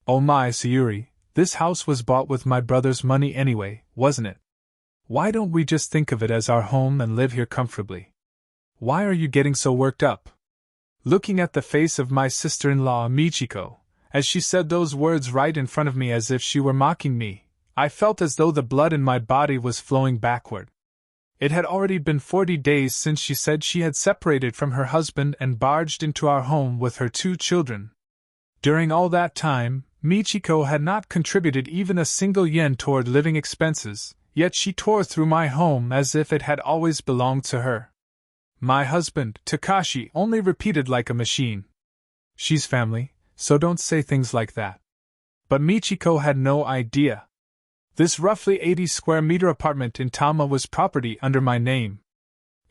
Oh my, Sayuri, this house was bought with my brother's money anyway, wasn't it? Why don't we just think of it as our home and live here comfortably? Why are you getting so worked up? Looking at the face of my sister-in-law, Michiko, as she said those words right in front of me as if she were mocking me, I felt as though the blood in my body was flowing backward. It had already been 40 days since she said she had separated from her husband and barged into our home with her 2 children. During all that time, Michiko had not contributed even a single yen toward living expenses, yet she tore through my home as if it had always belonged to her. My husband, Takashi, only repeated like a machine. She's family, so don't say things like that. But Michiko had no idea. This roughly 80 square meter apartment in Tama was property under my name.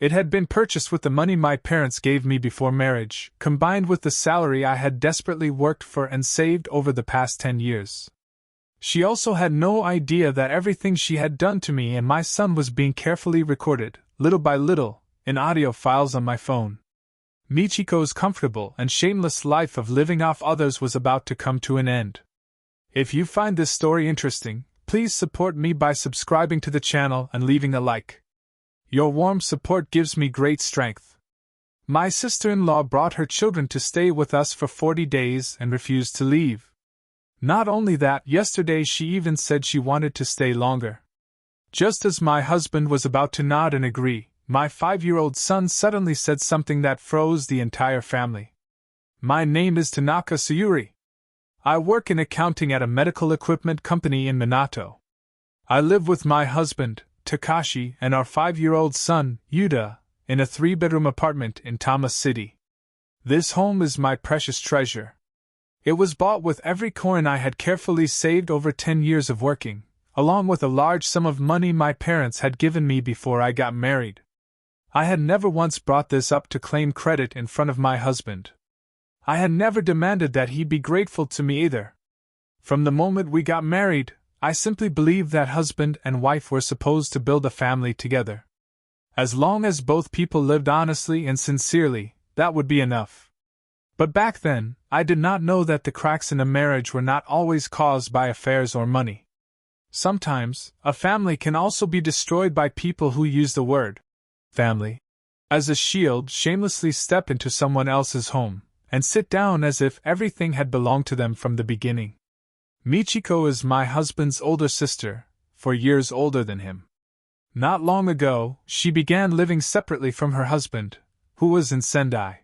It had been purchased with the money my parents gave me before marriage, combined with the salary I had desperately worked for and saved over the past 10 years. She also had no idea that everything she had done to me and my son was being carefully recorded, little by little, in audio files on my phone. Michiko's comfortable and shameless life of living off others was about to come to an end. If you find this story interesting, please support me by subscribing to the channel and leaving a like. Your warm support gives me great strength. My sister-in-law brought her children to stay with us for 40 days and refused to leave. Not only that, yesterday she even said she wanted to stay longer. Just as my husband was about to nod and agree, my 5-year-old son suddenly said something that froze the entire family. My name is Tanaka Sayuri. I work in accounting at a medical equipment company in Minato. I live with my husband, Takashi, and our 5-year-old son, Yuta, in a 3-bedroom apartment in Tama City. This home is my precious treasure. It was bought with every coin I had carefully saved over 10 years of working, along with a large sum of money my parents had given me before I got married. I had never once brought this up to claim credit in front of my husband. I had never demanded that he be grateful to me either. From the moment we got married, I simply believed that husband and wife were supposed to build a family together. As long as both people lived honestly and sincerely, that would be enough. But back then, I did not know that the cracks in a marriage were not always caused by affairs or money. Sometimes, a family can also be destroyed by people who use the word family as a shield, shamelessly step into someone else's home, and sit down as if everything had belonged to them from the beginning. Michiko is my husband's older sister, 4 years older than him. Not long ago, she began living separately from her husband, who was in Sendai.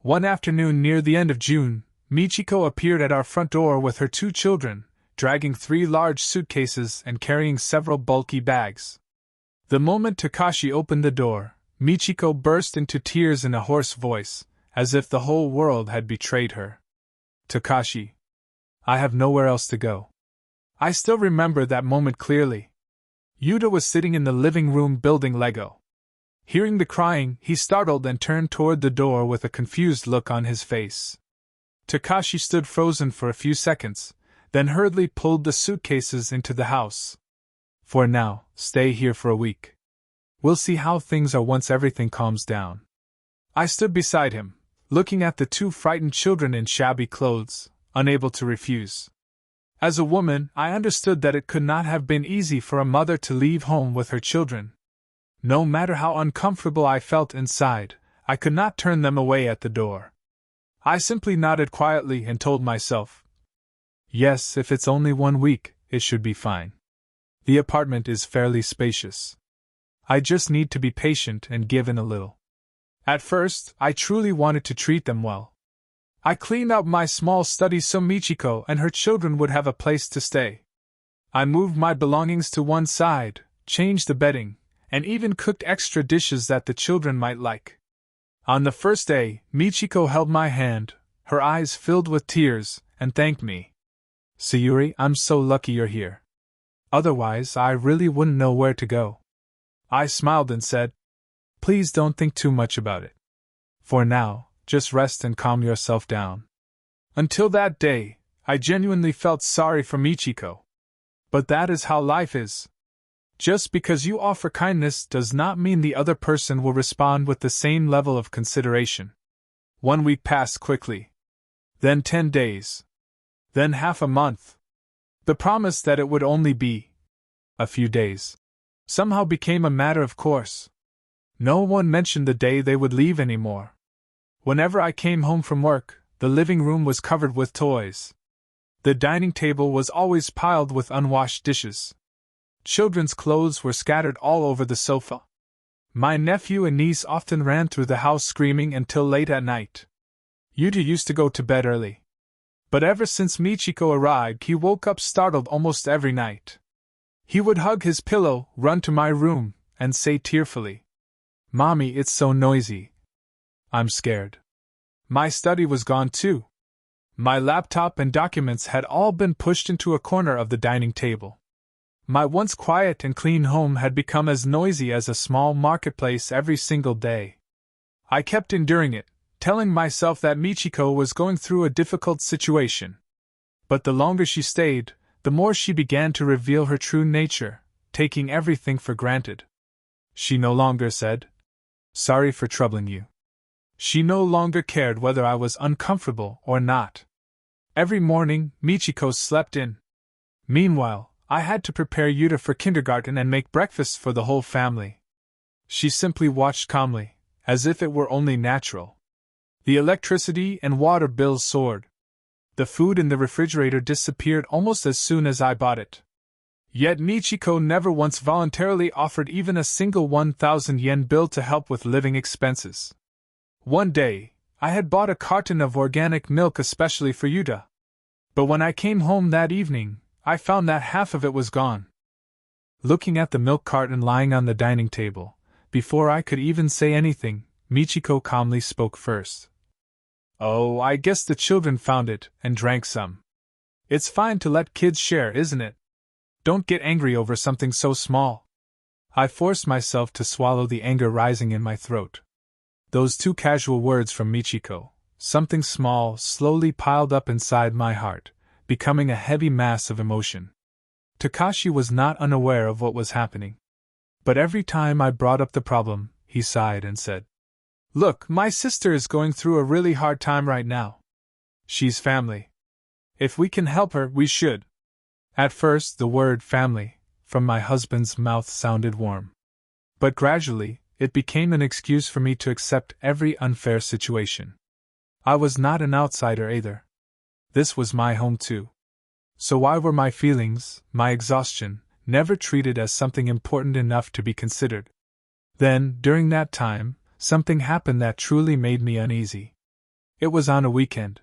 One afternoon near the end of June, Michiko appeared at our front door with her 2 children, dragging 3 large suitcases and carrying several bulky bags. The moment Takashi opened the door, Michiko burst into tears in a hoarse voice, as if the whole world had betrayed her. Takashi, I have nowhere else to go. I still remember that moment clearly. Yuta was sitting in the living room building Lego. Hearing the crying, he startled and turned toward the door with a confused look on his face. Takashi stood frozen for a few seconds, then hurriedly pulled the suitcases into the house. For now, stay here for a week. We'll see how things are once everything calms down. I stood beside him, looking at the 2 frightened children in shabby clothes, unable to refuse. As a woman, I understood that it could not have been easy for a mother to leave home with her children. No matter how uncomfortable I felt inside, I could not turn them away at the door. I simply nodded quietly and told myself, yes, if it's only 1 week, it should be fine. The apartment is fairly spacious. I just need to be patient and give in a little. At first, I truly wanted to treat them well. I cleaned out my small study so Michiko and her children would have a place to stay. I moved my belongings to one side, changed the bedding, and even cooked extra dishes that the children might like. On the first day, Michiko held my hand, her eyes filled with tears, and thanked me. Sayuri, I'm so lucky you're here. Otherwise, I really wouldn't know where to go. I smiled and said, please don't think too much about it. For now, just rest and calm yourself down. Until that day, I genuinely felt sorry for Michiko. But that is how life is. Just because you offer kindness does not mean the other person will respond with the same level of consideration. 1 week passed quickly. Then 10 days. Then half a month. The promise that it would only be a few days somehow became a matter of course. No one mentioned the day they would leave anymore. Whenever I came home from work, the living room was covered with toys. The dining table was always piled with unwashed dishes. Children's clothes were scattered all over the sofa. My nephew and niece often ran through the house screaming until late at night. Yuta used to go to bed early. But ever since Michiko arrived, he woke up startled almost every night. He would hug his pillow, run to my room, and say tearfully, "Mommy, it's so noisy. I'm scared." My study was gone too. My laptop and documents had all been pushed into a corner of the dining table. My once quiet and clean home had become as noisy as a small marketplace every single day. I kept enduring it, telling myself that Michiko was going through a difficult situation. But the longer she stayed, the more she began to reveal her true nature, taking everything for granted. She no longer said, "Sorry for troubling you." She no longer cared whether I was uncomfortable or not. Every morning, Michiko slept in. Meanwhile, I had to prepare Yuta for kindergarten and make breakfast for the whole family. She simply watched calmly, as if it were only natural. The electricity and water bills soared. The food in the refrigerator disappeared almost as soon as I bought it. Yet Michiko never once voluntarily offered even a single 1,000 yen bill to help with living expenses. One day, I had bought a carton of organic milk especially for Yuta. But when I came home that evening, I found that half of it was gone. Looking at the milk carton lying on the dining table, before I could even say anything, Michiko calmly spoke first. "Oh, I guess the children found it and drank some. It's fine to let kids share, isn't it? Don't get angry over something so small." I forced myself to swallow the anger rising in my throat. Those two casual words from Michiko, something small, slowly piled up inside my heart, becoming a heavy mass of emotion. Takashi was not unaware of what was happening. But every time I brought up the problem, he sighed and said, "Look, my sister is going through a really hard time right now. She's family. If we can help her, we should." At first, the word family, from my husband's mouth, sounded warm. But gradually, it became an excuse for me to accept every unfair situation. I was not an outsider either. This was my home too. So why were my feelings, my exhaustion, never treated as something important enough to be considered? Then, during that time, something happened that truly made me uneasy. It was on a weekend.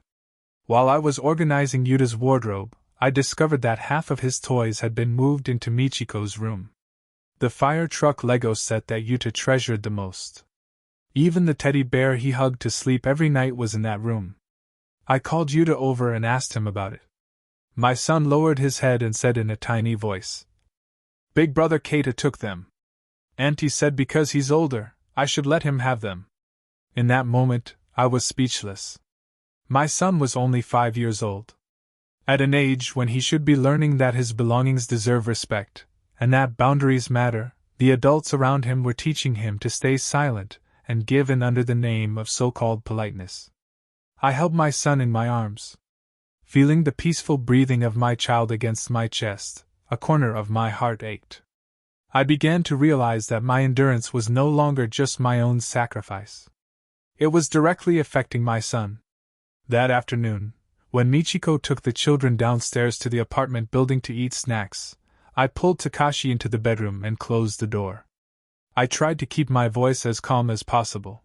While I was organizing Yuta's wardrobe, I discovered that half of his toys had been moved into Michiko's room. The fire truck Lego set that Yuta treasured the most. Even the teddy bear he hugged to sleep every night was in that room. I called Yuta over and asked him about it. My son lowered his head and said in a tiny voice, "Big brother Keita took them. Auntie said because he's older, I should let him have them." In that moment, I was speechless. My son was only 5 years old. At an age when he should be learning that his belongings deserve respect, and that boundaries matter, the adults around him were teaching him to stay silent and give in under the name of so-called politeness. I held my son in my arms. Feeling the peaceful breathing of my child against my chest, a corner of my heart ached. I began to realize that my endurance was no longer just my own sacrifice. It was directly affecting my son. That afternoon, when Michiko took the children downstairs to the apartment building to eat snacks, I pulled Takashi into the bedroom and closed the door. I tried to keep my voice as calm as possible.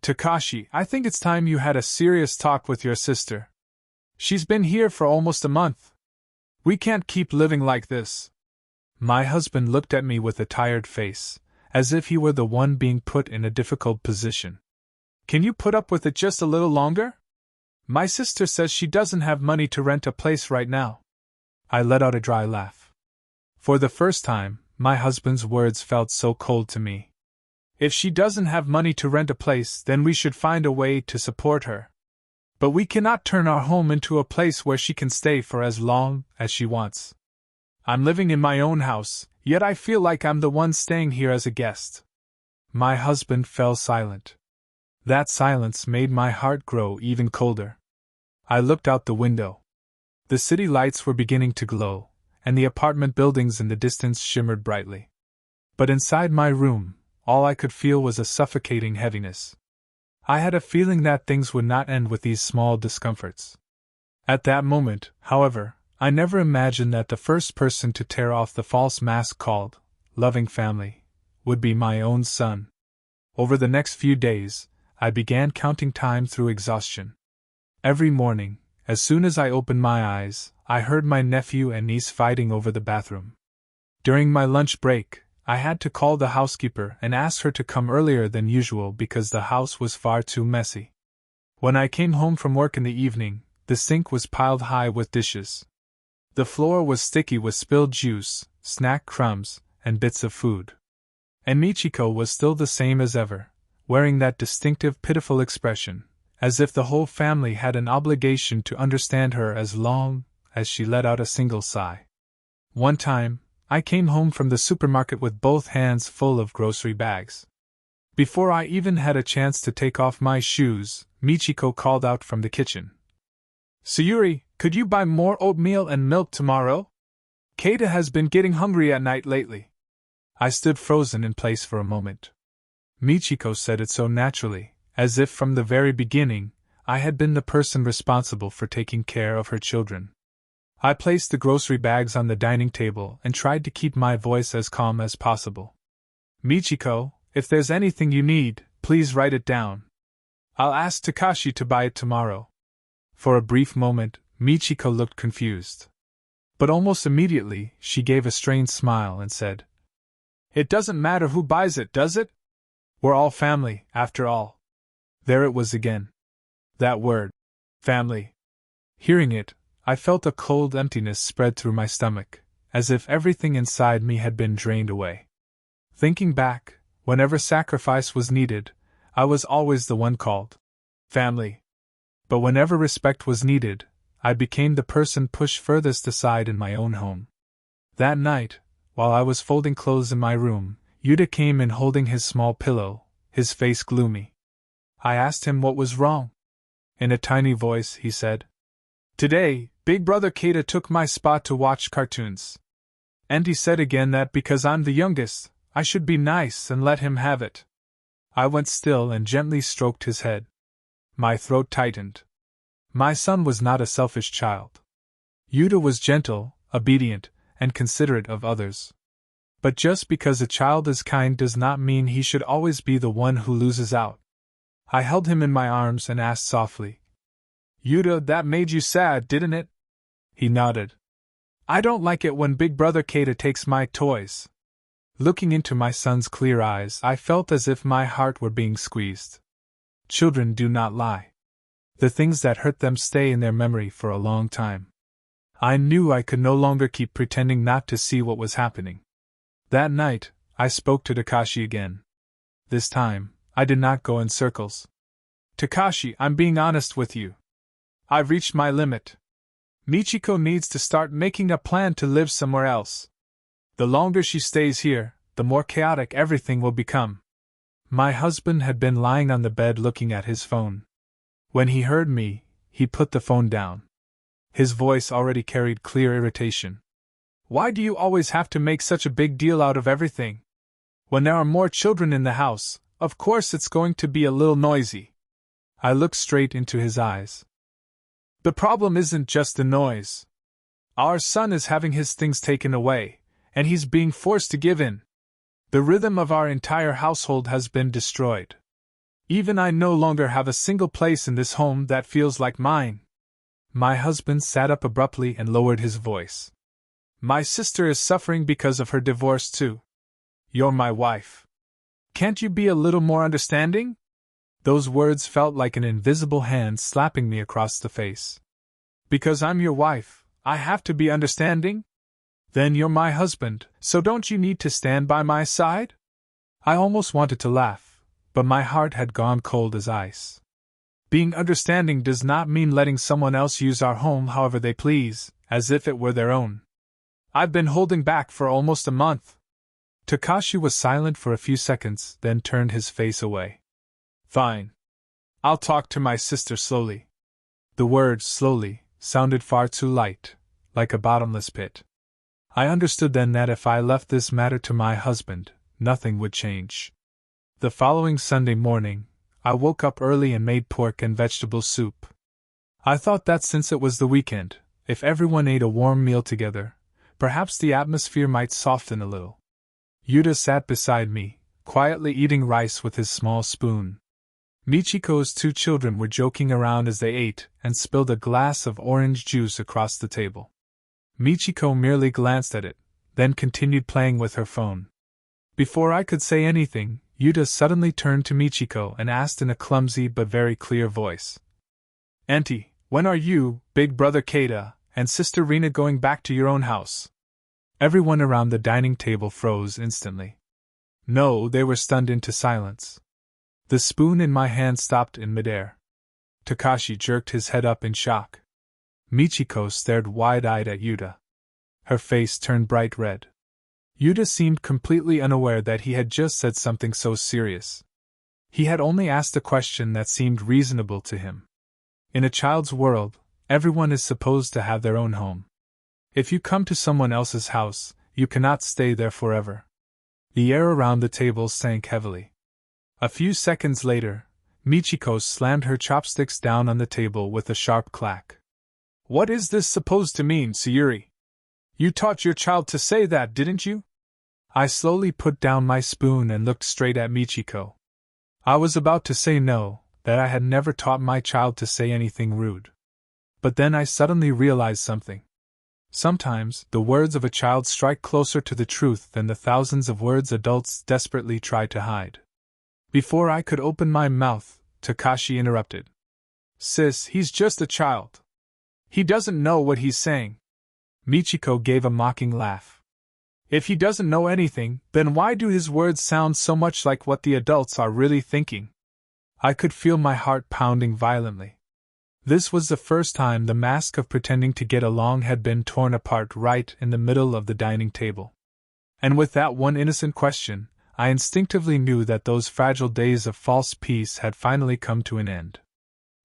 "Takashi, I think it's time you had a serious talk with your sister. She's been here for almost a month. We can't keep living like this." My husband looked at me with a tired face, as if he were the one being put in a difficult position. "Can you put up with it just a little longer? My sister says she doesn't have money to rent a place right now." I let out a dry laugh. For the first time, my husband's words felt so cold to me. If she doesn't have money to rent a place, then we should find a way to support her. But we cannot turn our home into a place where she can stay for as long as she wants. I'm living in my own house, yet I feel like I'm the one staying here as a guest. My husband fell silent. That silence made my heart grow even colder. I looked out the window. The city lights were beginning to glow, and the apartment buildings in the distance shimmered brightly. But inside my room, all I could feel was a suffocating heaviness. I had a feeling that things would not end with these small discomforts. At that moment, however, I never imagined that the first person to tear off the false mask called loving family would be my own son. Over the next few days, I began counting time through exhaustion. Every morning, as soon as I opened my eyes, I heard my nephew and niece fighting over the bathroom. During my lunch break, I had to call the housekeeper and ask her to come earlier than usual because the house was far too messy. When I came home from work in the evening, the sink was piled high with dishes. The floor was sticky with spilled juice, snack crumbs, and bits of food. And Michiko was still the same as ever, wearing that distinctive pitiful expression, as if the whole family had an obligation to understand her as long as she let out a single sigh. One time, I came home from the supermarket with both hands full of grocery bags. Before I even had a chance to take off my shoes, Michiko called out from the kitchen. "Sayuri, could you buy more oatmeal and milk tomorrow? Keita has been getting hungry at night lately." I stood frozen in place for a moment. Michiko said it so naturally, as if from the very beginning, I had been the person responsible for taking care of her children. I placed the grocery bags on the dining table and tried to keep my voice as calm as possible. "Michiko, if there's anything you need, please write it down. I'll ask Takashi to buy it tomorrow." For a brief moment, Michiko looked confused. But almost immediately, she gave a strained smile and said, "It doesn't matter who buys it, does it? We're all family, after all." There it was again. That word. Family. Hearing it, I felt a cold emptiness spread through my stomach, as if everything inside me had been drained away. Thinking back, whenever sacrifice was needed, I was always the one called family. But whenever respect was needed, I became the person pushed furthest aside in my own home. That night, while I was folding clothes in my room, Yuta came in holding his small pillow, his face gloomy. I asked him what was wrong. In a tiny voice, he said, "Today, Big Brother Keita took my spot to watch cartoons. And he said again that because I'm the youngest, I should be nice and let him have it." I went still and gently stroked his head. My throat tightened. My son was not a selfish child. Yuta was gentle, obedient, and considerate of others. But just because a child is kind does not mean he should always be the one who loses out. I held him in my arms and asked softly, "Yuta, that made you sad, didn't it?" He nodded. "I don't like it when Big Brother Keita takes my toys." Looking into my son's clear eyes, I felt as if my heart were being squeezed. Children do not lie. The things that hurt them stay in their memory for a long time. I knew I could no longer keep pretending not to see what was happening. That night, I spoke to Takashi again. This time, I did not go in circles. "Takashi, I'm being honest with you. I've reached my limit. Michiko needs to start making a plan to live somewhere else. The longer she stays here, the more chaotic everything will become." My husband had been lying on the bed looking at his phone. When he heard me, he put the phone down. His voice already carried clear irritation. "Why do you always have to make such a big deal out of everything? When there are more children in the house, of course it's going to be a little noisy." I looked straight into his eyes. "The problem isn't just the noise. Our son is having his things taken away, and he's being forced to give in. The rhythm of our entire household has been destroyed. Even I no longer have a single place in this home that feels like mine." My husband sat up abruptly and lowered his voice. "My sister is suffering because of her divorce too. You're my wife. Can't you be a little more understanding?" Those words felt like an invisible hand slapping me across the face. "Because I'm your wife, I have to be understanding? Then you're my husband, so don't you need to stand by my side?" I almost wanted to laugh, but my heart had gone cold as ice. Being understanding does not mean letting someone else use our home however they please, as if it were their own. I've been holding back for almost a month. Takashi was silent for a few seconds, then turned his face away. "Fine. I'll talk to my sister slowly." The word slowly sounded far too light, like a bottomless pit. I understood then that if I left this matter to my husband, nothing would change. The following Sunday morning, I woke up early and made pork and vegetable soup. I thought that since it was the weekend, if everyone ate a warm meal together, perhaps the atmosphere might soften a little. Yuta sat beside me, quietly eating rice with his small spoon. Michiko's 2 children were joking around as they ate and spilled a glass of orange juice across the table. Michiko merely glanced at it, then continued playing with her phone. Before I could say anything, Yuta suddenly turned to Michiko and asked in a clumsy but very clear voice, "Auntie, when are you, big brother Keita, and sister Rina going back to your own house?" Everyone around the dining table froze instantly. No, they were stunned into silence. The spoon in my hand stopped in midair. Takashi jerked his head up in shock. Michiko stared wide-eyed at Yuta. Her face turned bright red. Yuta seemed completely unaware that he had just said something so serious. He had only asked a question that seemed reasonable to him. In a child's world, everyone is supposed to have their own home. If you come to someone else's house, you cannot stay there forever. The air around the table sank heavily. A few seconds later, Michiko slammed her chopsticks down on the table with a sharp clack. "What is this supposed to mean, Sayuri? You taught your child to say that, didn't you?" I slowly put down my spoon and looked straight at Michiko. I was about to say no, that I had never taught my child to say anything rude. But then I suddenly realized something. Sometimes, the words of a child strike closer to the truth than the thousands of words adults desperately try to hide. Before I could open my mouth, Takashi interrupted. "Sis, he's just a child. He doesn't know what he's saying." Michiko gave a mocking laugh. "If he doesn't know anything, then why do his words sound so much like what the adults are really thinking?" I could feel my heart pounding violently. This was the first time the mask of pretending to get along had been torn apart right in the middle of the dining table. And with that one innocent question, I instinctively knew that those fragile days of false peace had finally come to an end.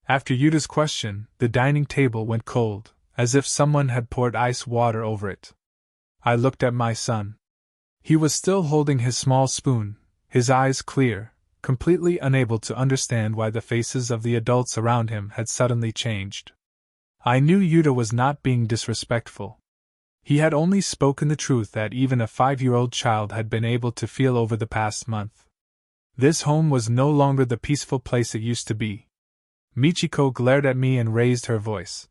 After Yuta's question, the dining table went cold, as if someone had poured ice water over it. I looked at my son. He was still holding his small spoon, his eyes clear, completely unable to understand why the faces of the adults around him had suddenly changed. I knew Yuta was not being disrespectful. He had only spoken the truth that even a 5-year-old child had been able to feel over the past month. This home was no longer the peaceful place it used to be. Michiko glared at me and raised her voice.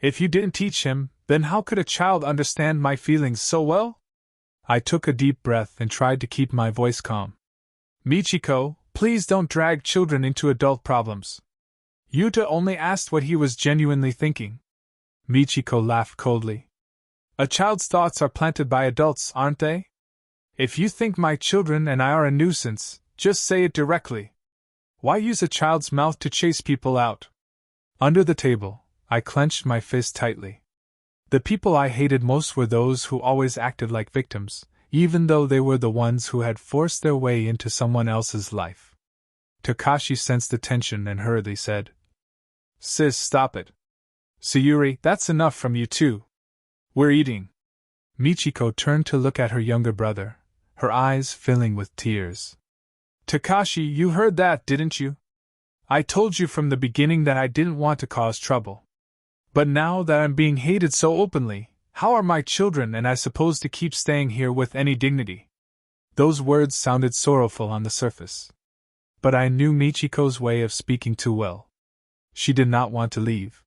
"If you didn't teach him, then how could a child understand my feelings so well?" I took a deep breath and tried to keep my voice calm. "Michiko, please don't drag children into adult problems. Yuta only asked what he was genuinely thinking." Michiko laughed coldly. "A child's thoughts are planted by adults, aren't they? If you think my children and I are a nuisance, just say it directly. Why use a child's mouth to chase people out?" Under the table, I clenched my fist tightly. The people I hated most were those who always acted like victims, even though they were the ones who had forced their way into someone else's life. Takashi sensed the tension and hurriedly said, "Sis, stop it. Sayuri, that's enough from you too. We're eating." Michiko turned to look at her younger brother, her eyes filling with tears. "Takashi, you heard that, didn't you? I told you from the beginning that I didn't want to cause trouble. But now that I'm being hated so openly, how are my children and I supposed to keep staying here with any dignity?" Those words sounded sorrowful on the surface. But I knew Michiko's way of speaking too well. She did not want to leave.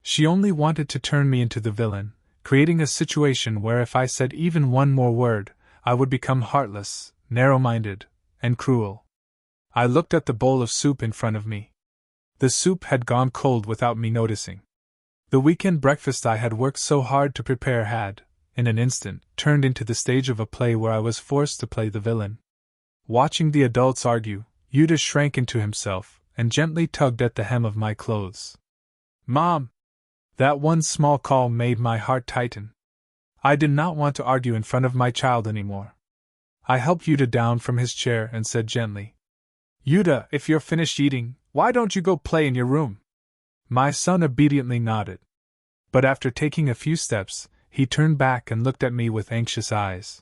She only wanted to turn me into the villain, creating a situation where if I said even one more word, I would become heartless, narrow-minded, and cruel. I looked at the bowl of soup in front of me. The soup had gone cold without me noticing. The weekend breakfast I had worked so hard to prepare had, in an instant, turned into the stage of a play where I was forced to play the villain. Watching the adults argue, Yuta shrank into himself and gently tugged at the hem of my clothes. "Mom!" That one small call made my heart tighten. I did not want to argue in front of my child anymore. I helped Yuta down from his chair and said gently, "Yuta, if you're finished eating, why don't you go play in your room?" My son obediently nodded. But after taking a few steps, he turned back and looked at me with anxious eyes.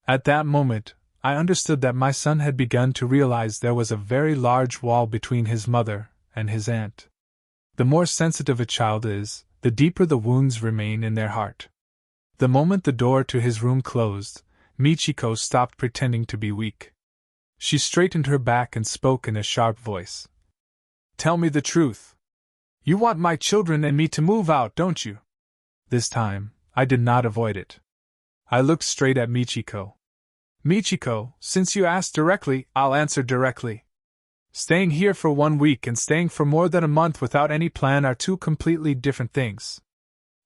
At that moment, I understood that my son had begun to realize there was a very large wall between his mother and his aunt. The more sensitive a child is, the deeper the wounds remain in their heart. The moment the door to his room closed, Michiko stopped pretending to be weak. She straightened her back and spoke in a sharp voice. "Tell me the truth. You want my children and me to move out, don't you?" This time, I did not avoid it. I looked straight at Michiko. "Michiko, since you asked directly, I'll answer directly. Staying here for 1 week and staying for more than a month without any plan are two completely different things.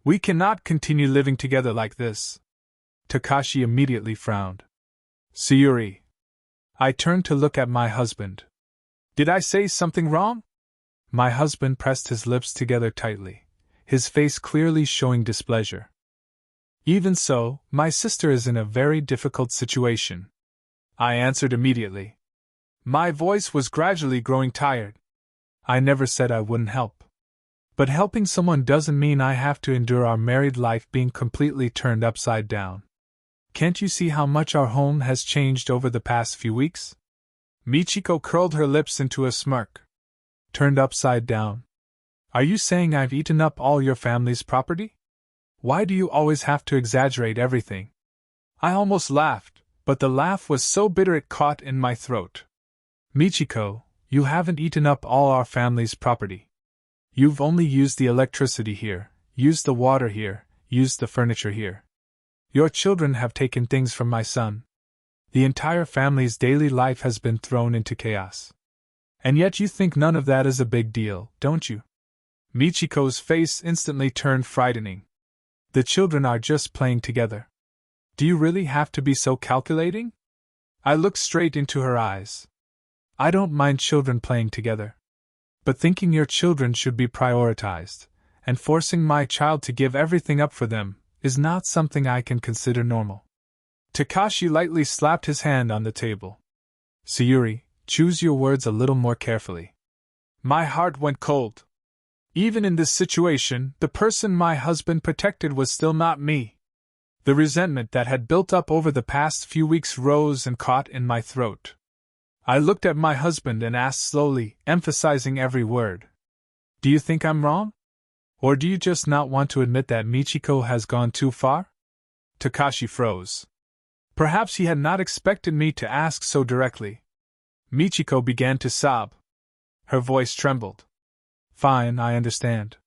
We cannot continue living together like this." Takashi immediately frowned. "Sayuri." I turned to look at my husband. "Did I say something wrong?" My husband pressed his lips together tightly, his face clearly showing displeasure. "Even so, my sister is in a very difficult situation," I answered immediately. My voice was gradually growing tired. "I never said I wouldn't help. But helping someone doesn't mean I have to endure our married life being completely turned upside down. Can't you see how much our home has changed over the past few weeks?" Michiko curled her lips into a smirk. "Turned upside down? Are you saying I've eaten up all your family's property? Why do you always have to exaggerate everything?" I almost laughed, but the laugh was so bitter it caught in my throat. "Michiko, you haven't eaten up all our family's property. You've only used the electricity here, used the water here, used the furniture here. Your children have taken things from my son. The entire family's daily life has been thrown into chaos. And yet you think none of that is a big deal, don't you?" Michiko's face instantly turned frightening. "The children are just playing together. Do you really have to be so calculating?" I looked straight into her eyes. "I don't mind children playing together. But thinking your children should be prioritized, and forcing my child to give everything up for them, is not something I can consider normal." Takashi lightly slapped his hand on the table. "Sayuri, choose your words a little more carefully." My heart went cold. Even in this situation, the person my husband protected was still not me. The resentment that had built up over the past few weeks rose and caught in my throat. I looked at my husband and asked slowly, emphasizing every word. "Do you think I'm wrong? Or do you just not want to admit that Michiko has gone too far?" Takashi froze. Perhaps he had not expected me to ask so directly. Michiko began to sob. Her voice trembled. "Fine, I understand.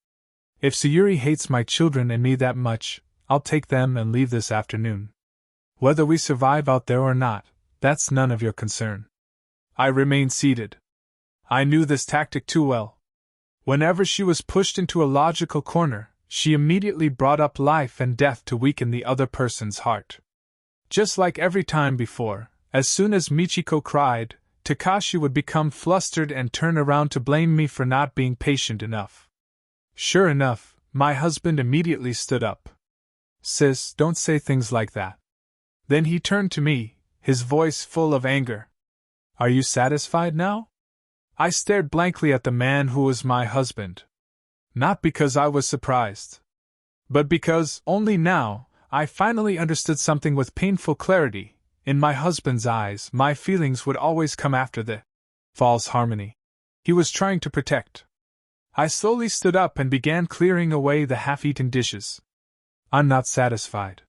If Sayuri hates my children and me that much, I'll take them and leave this afternoon. Whether we survive out there or not, that's none of your concern." I remained seated. I knew this tactic too well. Whenever she was pushed into a logical corner, she immediately brought up life and death to weaken the other person's heart. Just like every time before, as soon as Michiko cried, Takashi would become flustered and turn around to blame me for not being patient enough. Sure enough, my husband immediately stood up. "Sis, don't say things like that." Then he turned to me, his voice full of anger. "Are you satisfied now?" I stared blankly at the man who was my husband. Not because I was surprised, but because, only now, I finally understood something with painful clarity. In my husband's eyes, my feelings would always come after the false harmony he was trying to protect. I slowly stood up and began clearing away the half-eaten dishes. "I'm not satisfied."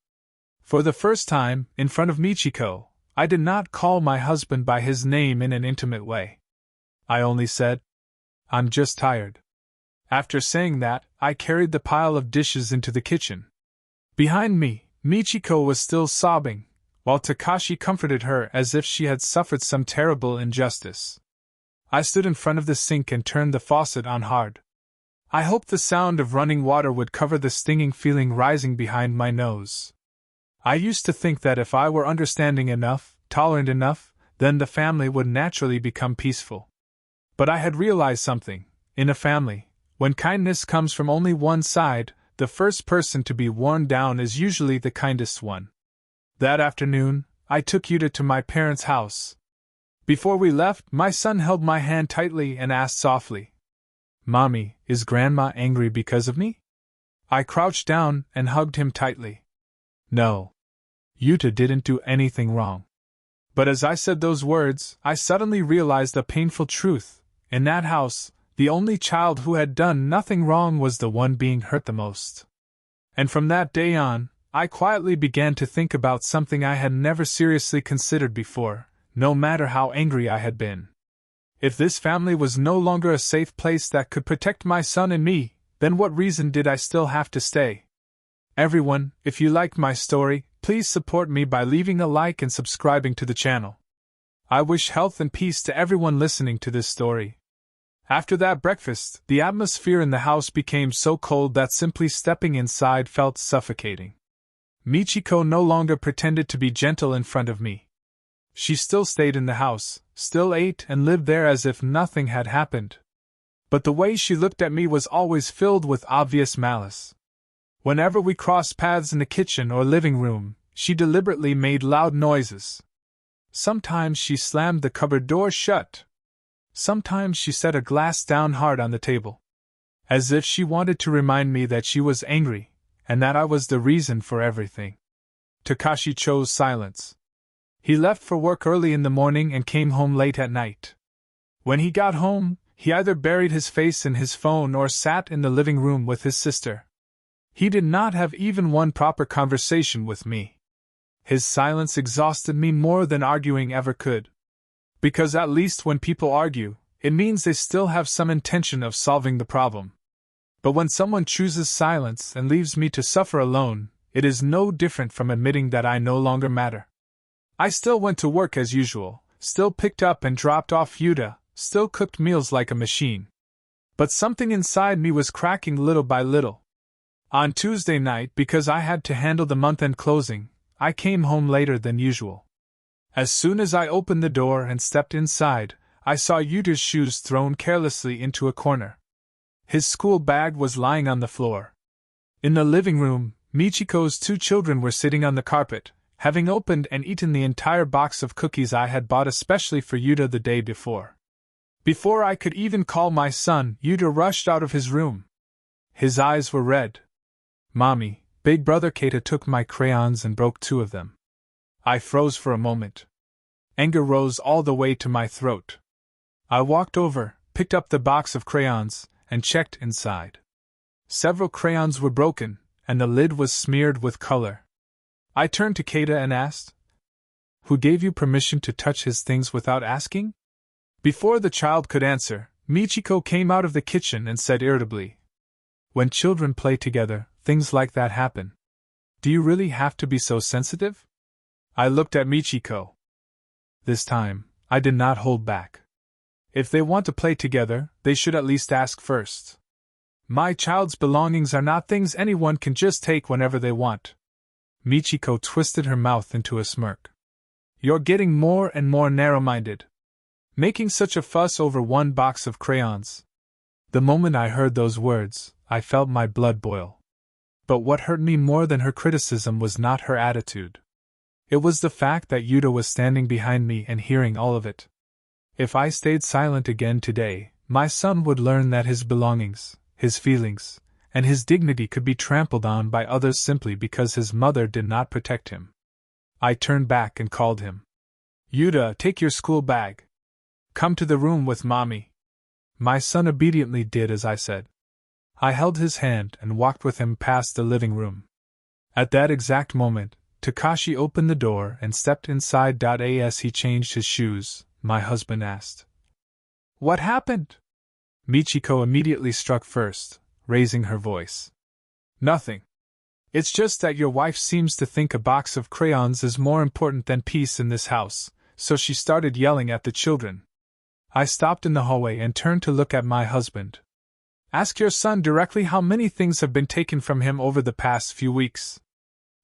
For the first time, in front of Michiko, I did not call my husband by his name in an intimate way. I only said, "I'm just tired." After saying that, I carried the pile of dishes into the kitchen. Behind me, Michiko was still sobbing, while Takashi comforted her as if she had suffered some terrible injustice. I stood in front of the sink and turned the faucet on hard. I hoped the sound of running water would cover the stinging feeling rising behind my nose. I used to think that if I were understanding enough, tolerant enough, then the family would naturally become peaceful. But I had realized something. In a family, when kindness comes from only one side, the first person to be worn down is usually the kindest one. That afternoon, I took Yuta to my parents' house. Before we left, my son held my hand tightly and asked softly, "Mommy, is Grandma angry because of me?" I crouched down and hugged him tightly. No. Yuta didn't do anything wrong. But as I said those words, I suddenly realized a painful truth. In that house, the only child who had done nothing wrong was the one being hurt the most. And from that day on, I quietly began to think about something I had never seriously considered before, no matter how angry I had been. If this family was no longer a safe place that could protect my son and me, then what reason did I still have to stay? Everyone, if you liked my story, please support me by leaving a like and subscribing to the channel. I wish health and peace to everyone listening to this story. After that breakfast, the atmosphere in the house became so cold that simply stepping inside felt suffocating. Michiko no longer pretended to be gentle in front of me. She still stayed in the house, still ate and lived there as if nothing had happened. But the way she looked at me was always filled with obvious malice. Whenever we crossed paths in the kitchen or living room, she deliberately made loud noises. Sometimes she slammed the cupboard door shut. Sometimes she set a glass down hard on the table, as if she wanted to remind me that she was angry, and that I was the reason for everything. Takashi chose silence. He left for work early in the morning and came home late at night. When he got home, he either buried his face in his phone or sat in the living room with his sister. He did not have even one proper conversation with me. His silence exhausted me more than arguing ever could. Because at least when people argue, it means they still have some intention of solving the problem. But when someone chooses silence and leaves me to suffer alone, it is no different from admitting that I no longer matter. I still went to work as usual, still picked up and dropped off Yuta, still cooked meals like a machine. But something inside me was cracking little by little. On Tuesday night, because I had to handle the month-end closing, I came home later than usual. As soon as I opened the door and stepped inside, I saw Yuta's shoes thrown carelessly into a corner. His school bag was lying on the floor. In the living room, Michiko's 2 children were sitting on the carpet, having opened and eaten the entire box of cookies I had bought especially for Yuta the day before. Before I could even call my son, Yuta rushed out of his room. His eyes were red. "Mommy, big brother Keita took my crayons and broke 2 of them." I froze for a moment. Anger rose all the way to my throat. I walked over, picked up the box of crayons, and checked inside. Several crayons were broken, and the lid was smeared with color. I turned to Keita and asked, "Who gave you permission to touch his things without asking?" Before the child could answer, Michiko came out of the kitchen and said irritably, "When children play together, things like that happen. Do you really have to be so sensitive?" I looked at Michiko. This time, I did not hold back. If they want to play together, they should at least ask first. My child's belongings are not things anyone can just take whenever they want. Michiko twisted her mouth into a smirk. "You're getting more and more narrow-minded. Making such a fuss over 1 box of crayons." The moment I heard those words, I felt my blood boil. But what hurt me more than her criticism was not her attitude. It was the fact that Yuta was standing behind me and hearing all of it. If I stayed silent again today, my son would learn that his belongings, his feelings, and his dignity could be trampled on by others simply because his mother did not protect him. I turned back and called him. "Yuta, take your school bag. Come to the room with Mommy." My son obediently did as I said. I held his hand and walked with him past the living room. At that exact moment, Takashi opened the door and stepped inside. As he changed his shoes, my husband asked, "What happened?" Michiko immediately struck first, raising her voice. "Nothing. It's just that your wife seems to think a box of crayons is more important than peace in this house, so she started yelling at the children." I stopped in the hallway and turned to look at my husband. "Ask your son directly how many things have been taken from him over the past few weeks."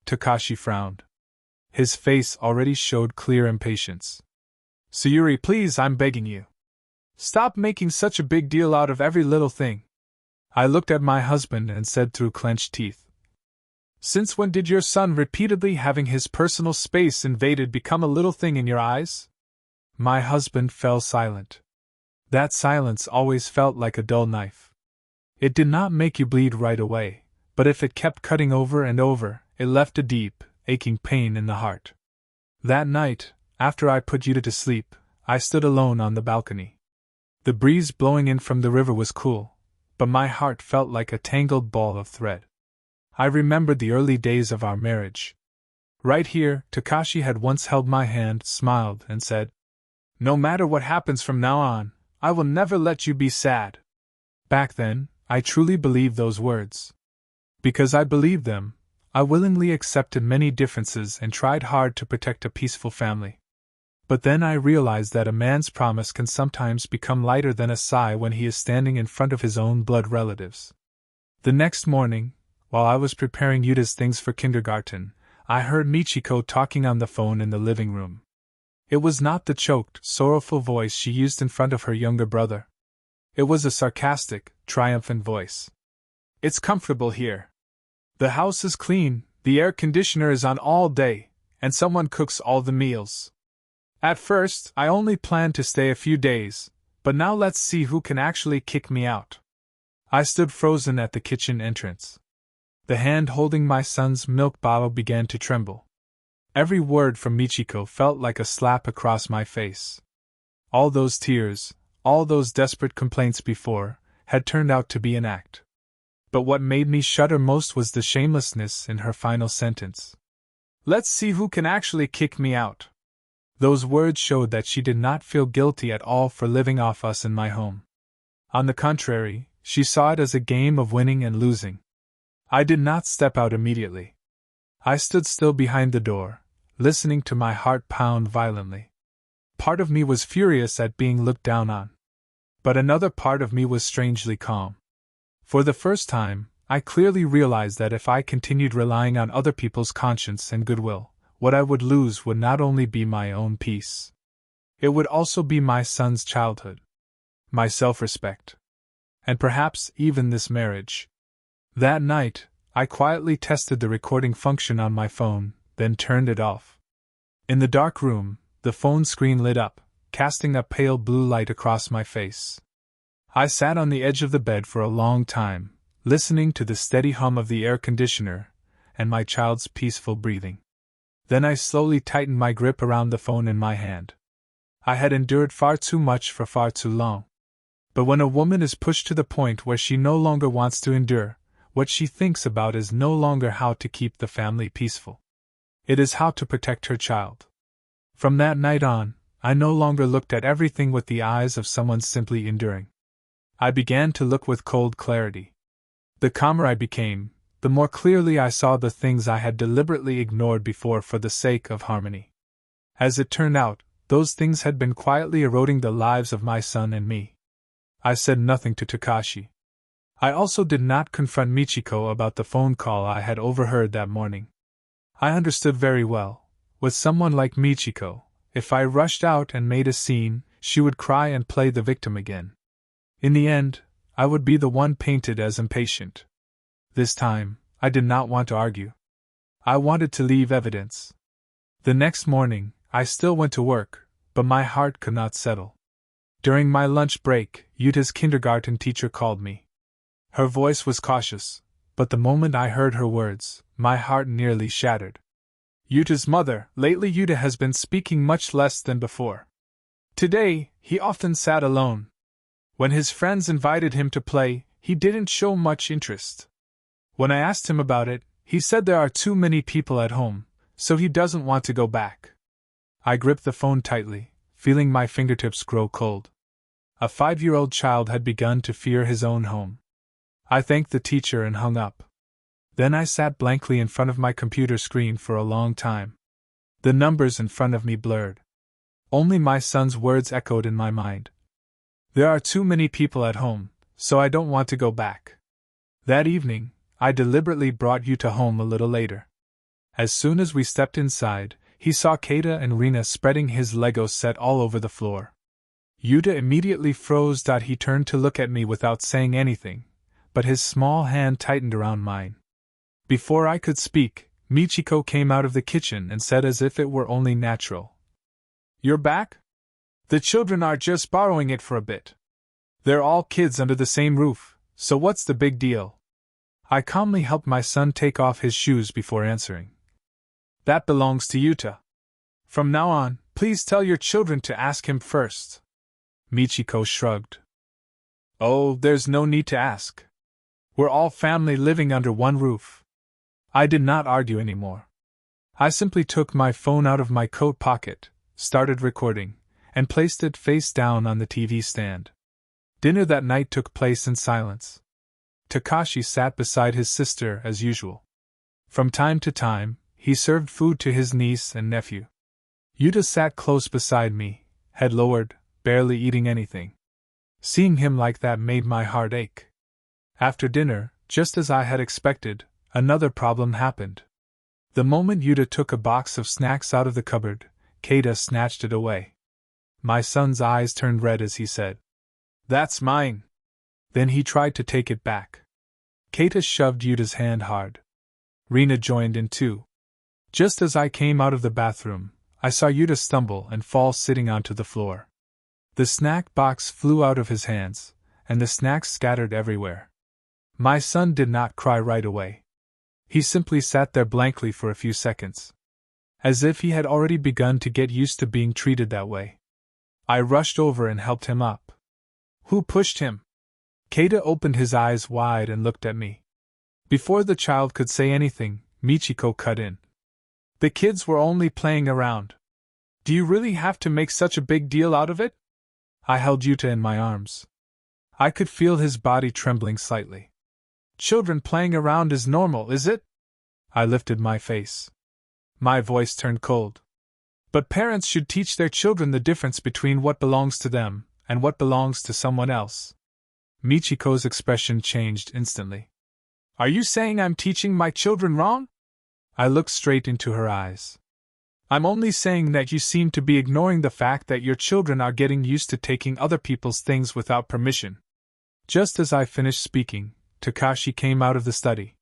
Takashi frowned. His face already showed clear impatience. "Sayuri, please, I'm begging you. Stop making such a big deal out of every little thing." I looked at my husband and said through clenched teeth, "Since when did your son repeatedly having his personal space invaded become a little thing in your eyes?" My husband fell silent. That silence always felt like a dull knife. It did not make you bleed right away, but if it kept cutting over and over, it left a deep, aching pain in the heart. That night, after I put Yuta to sleep, I stood alone on the balcony. The breeze blowing in from the river was cool, but my heart felt like a tangled ball of thread. I remembered the early days of our marriage. Right here, Takashi had once held my hand, smiled, and said, "No matter what happens from now on, I will never let you be sad." Back then, I truly believed those words. Because I believed them, I willingly accepted many differences and tried hard to protect a peaceful family. But then I realized that a man's promise can sometimes become lighter than a sigh when he is standing in front of his own blood relatives. The next morning, while I was preparing Yuta's things for kindergarten, I heard Michiko talking on the phone in the living room. It was not the choked, sorrowful voice she used in front of her younger brother. It was a sarcastic, triumphant voice. "It's comfortable here. The house is clean, the air conditioner is on all day, and someone cooks all the meals. At first, I only planned to stay a few days, but now let's see who can actually kick me out." I stood frozen at the kitchen entrance. The hand holding my son's milk bottle began to tremble. Every word from Michiko felt like a slap across my face. All those tears, all those desperate complaints before, had turned out to be an act. But what made me shudder most was the shamelessness in her final sentence. "Let's see who can actually kick me out." Those words showed that she did not feel guilty at all for living off us in my home. On the contrary, she saw it as a game of winning and losing. I did not step out immediately. I stood still behind the door, listening to my heart pound violently. Part of me was furious at being looked down on. But another part of me was strangely calm. For the first time, I clearly realized that if I continued relying on other people's conscience and goodwill, what I would lose would not only be my own peace. It would also be my son's childhood, my self-respect, and perhaps even this marriage. That night, I quietly tested the recording function on my phone, then turned it off. In the dark room, the phone screen lit up, casting a pale blue light across my face. I sat on the edge of the bed for a long time, listening to the steady hum of the air conditioner and my child's peaceful breathing. Then I slowly tightened my grip around the phone in my hand. I had endured far too much for far too long. But when a woman is pushed to the point where she no longer wants to endure, what she thinks about is no longer how to keep the family peaceful. It is how to protect her child. From that night on, I no longer looked at everything with the eyes of someone simply enduring. I began to look with cold clarity. The calmer I became, the more clearly I saw the things I had deliberately ignored before for the sake of harmony. As it turned out, those things had been quietly eroding the lives of my son and me. I said nothing to Takashi. I also did not confront Michiko about the phone call I had overheard that morning. I understood very well, with someone like Michiko, if I rushed out and made a scene, she would cry and play the victim again. In the end, I would be the one painted as impatient. This time, I did not want to argue. I wanted to leave evidence. The next morning, I still went to work, but my heart could not settle. During my lunch break, Yuta's kindergarten teacher called me. Her voice was cautious, but the moment I heard her words, my heart nearly shattered. "Yuta's mother, lately Yuta has been speaking much less than before. Today, he often sat alone. When his friends invited him to play, he didn't show much interest. When I asked him about it, he said there are too many people at home, so he doesn't want to go back." I gripped the phone tightly, feeling my fingertips grow cold. A 5-year-old child had begun to fear his own home. I thanked the teacher and hung up. Then I sat blankly in front of my computer screen for a long time. The numbers in front of me blurred. Only my son's words echoed in my mind. "There are too many people at home, so I don't want to go back." That evening, I deliberately brought Yuta home a little later. As soon as we stepped inside, he saw Keita and Rina spreading his Lego set all over the floor. Yuta immediately froze. He turned to look at me without saying anything, but his small hand tightened around mine. Before I could speak, Michiko came out of the kitchen and said as if it were only natural, "You're back? The children are just borrowing it for a bit. They're all kids under the same roof, so what's the big deal?" I calmly helped my son take off his shoes before answering. That belongs to Yuta. From now on, please tell your children to ask him first. Michiko shrugged. Oh, there's no need to ask. We're all family living under one roof. I did not argue anymore. I simply took my phone out of my coat pocket, started recording, and placed it face down on the TV stand. Dinner that night took place in silence. Takashi sat beside his sister as usual. From time to time, he served food to his niece and nephew. Yuta sat close beside me, head lowered, barely eating anything. Seeing him like that made my heart ache. After dinner, just as I had expected, another problem happened. The moment Yuta took a box of snacks out of the cupboard, Keita snatched it away. My son's eyes turned red as he said, "That's mine." Then he tried to take it back. Keita shoved Yuta's hand hard. Rina joined in too. Just as I came out of the bathroom, I saw Yuta stumble and fall sitting onto the floor. The snack box flew out of his hands, and the snacks scattered everywhere. My son did not cry right away. He simply sat there blankly for a few seconds, as if he had already begun to get used to being treated that way. I rushed over and helped him up. Who pushed him? Keita opened his eyes wide and looked at me. Before the child could say anything, Michiko cut in. The kids were only playing around. Do you really have to make such a big deal out of it? I held Yuta in my arms. I could feel his body trembling slightly. Children playing around is normal, is it? I lifted my face. My voice turned cold. But parents should teach their children the difference between what belongs to them and what belongs to someone else. Michiko's expression changed instantly. Are you saying I'm teaching my children wrong? I looked straight into her eyes. I'm only saying that you seem to be ignoring the fact that your children are getting used to taking other people's things without permission. Just as I finished speaking, Takashi came out of the study.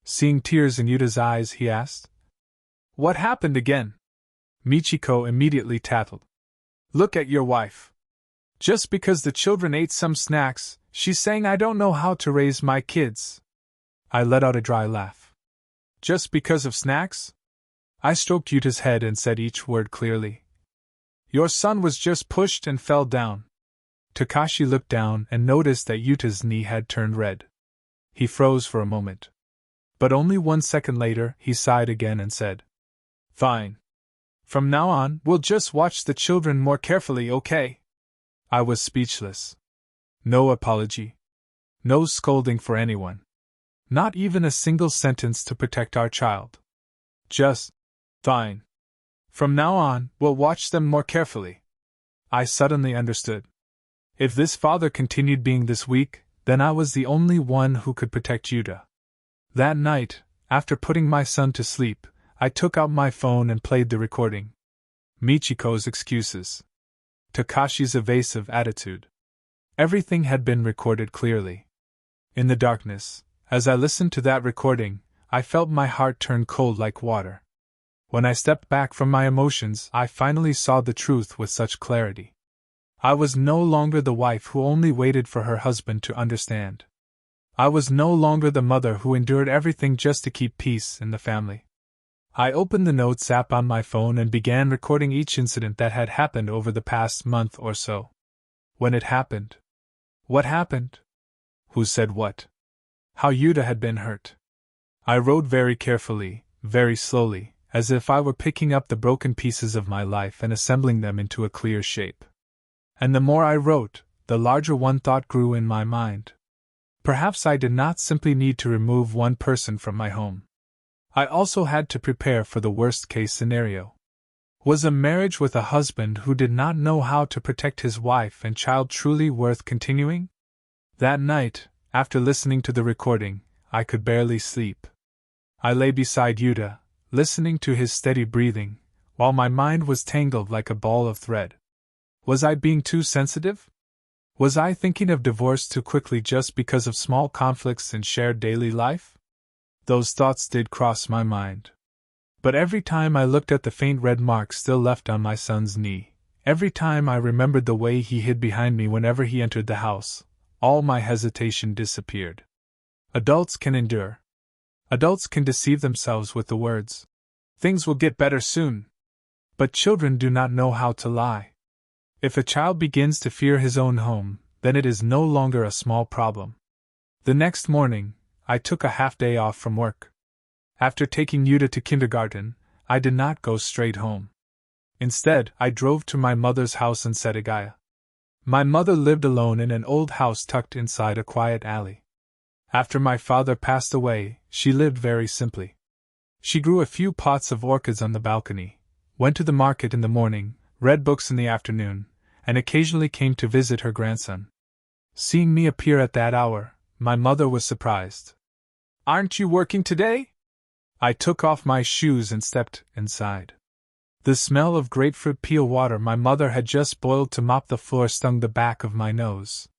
Seeing tears in Yuta's eyes, he asked, "What happened again?" Michiko immediately tattled. "Look at your wife. Just because the children ate some snacks, she's saying I don't know how to raise my kids." I let out a dry laugh. Just because of snacks? I stroked Yuta's head and said each word clearly. Your son was just pushed and fell down. Takashi looked down and noticed that Yuta's knee had turned red. He froze for a moment. But only 1 second later, he sighed again and said, "Fine. From now on, we'll just watch the children more carefully, okay?" I was speechless. No apology. No scolding for anyone. Not even a single sentence to protect our child. Just, "Fine. From now on, we'll watch them more carefully." I suddenly understood. If this father continued being this weak, then I was the only one who could protect Yuta. That night, after putting my son to sleep, I took out my phone and played the recording. Michiko's excuses. Takashi's evasive attitude. Everything had been recorded clearly. In the darkness, as I listened to that recording, I felt my heart turn cold like water. When I stepped back from my emotions, I finally saw the truth with such clarity. I was no longer the wife who only waited for her husband to understand. I was no longer the mother who endured everything just to keep peace in the family. I opened the notes app on my phone and began recording each incident that had happened over the past month or so. When it happened. What happened? Who said what? How Yuta had been hurt. I wrote very carefully, very slowly, as if I were picking up the broken pieces of my life and assembling them into a clear shape. And the more I wrote, the larger one thought grew in my mind. Perhaps I did not simply need to remove one person from my home. I also had to prepare for the worst-case scenario. Was a marriage with a husband who did not know how to protect his wife and child truly worth continuing? That night, after listening to the recording, I could barely sleep. I lay beside Yuta, listening to his steady breathing, while my mind was tangled like a ball of thread. Was I being too sensitive? Was I thinking of divorce too quickly just because of small conflicts in shared daily life? Those thoughts did cross my mind. But every time I looked at the faint red mark still left on my son's knee, every time I remembered the way he hid behind me whenever he entered the house, all my hesitation disappeared. Adults can endure. Adults can deceive themselves with the words, "Things will get better soon." But children do not know how to lie. If a child begins to fear his own home, then it is no longer a small problem. The next morning, I took a half-day off from work. After taking Yuta to kindergarten, I did not go straight home. Instead, I drove to my mother's house in Setagaya. My mother lived alone in an old house tucked inside a quiet alley. After my father passed away, she lived very simply. She grew a few pots of orchids on the balcony, went to the market in the morning, read books in the afternoon, and occasionally came to visit her grandson. Seeing me appear at that hour, my mother was surprised. "Aren't you working today?" I took off my shoes and stepped inside. The smell of grapefruit peel water my mother had just boiled to mop the floor stung the back of my nose.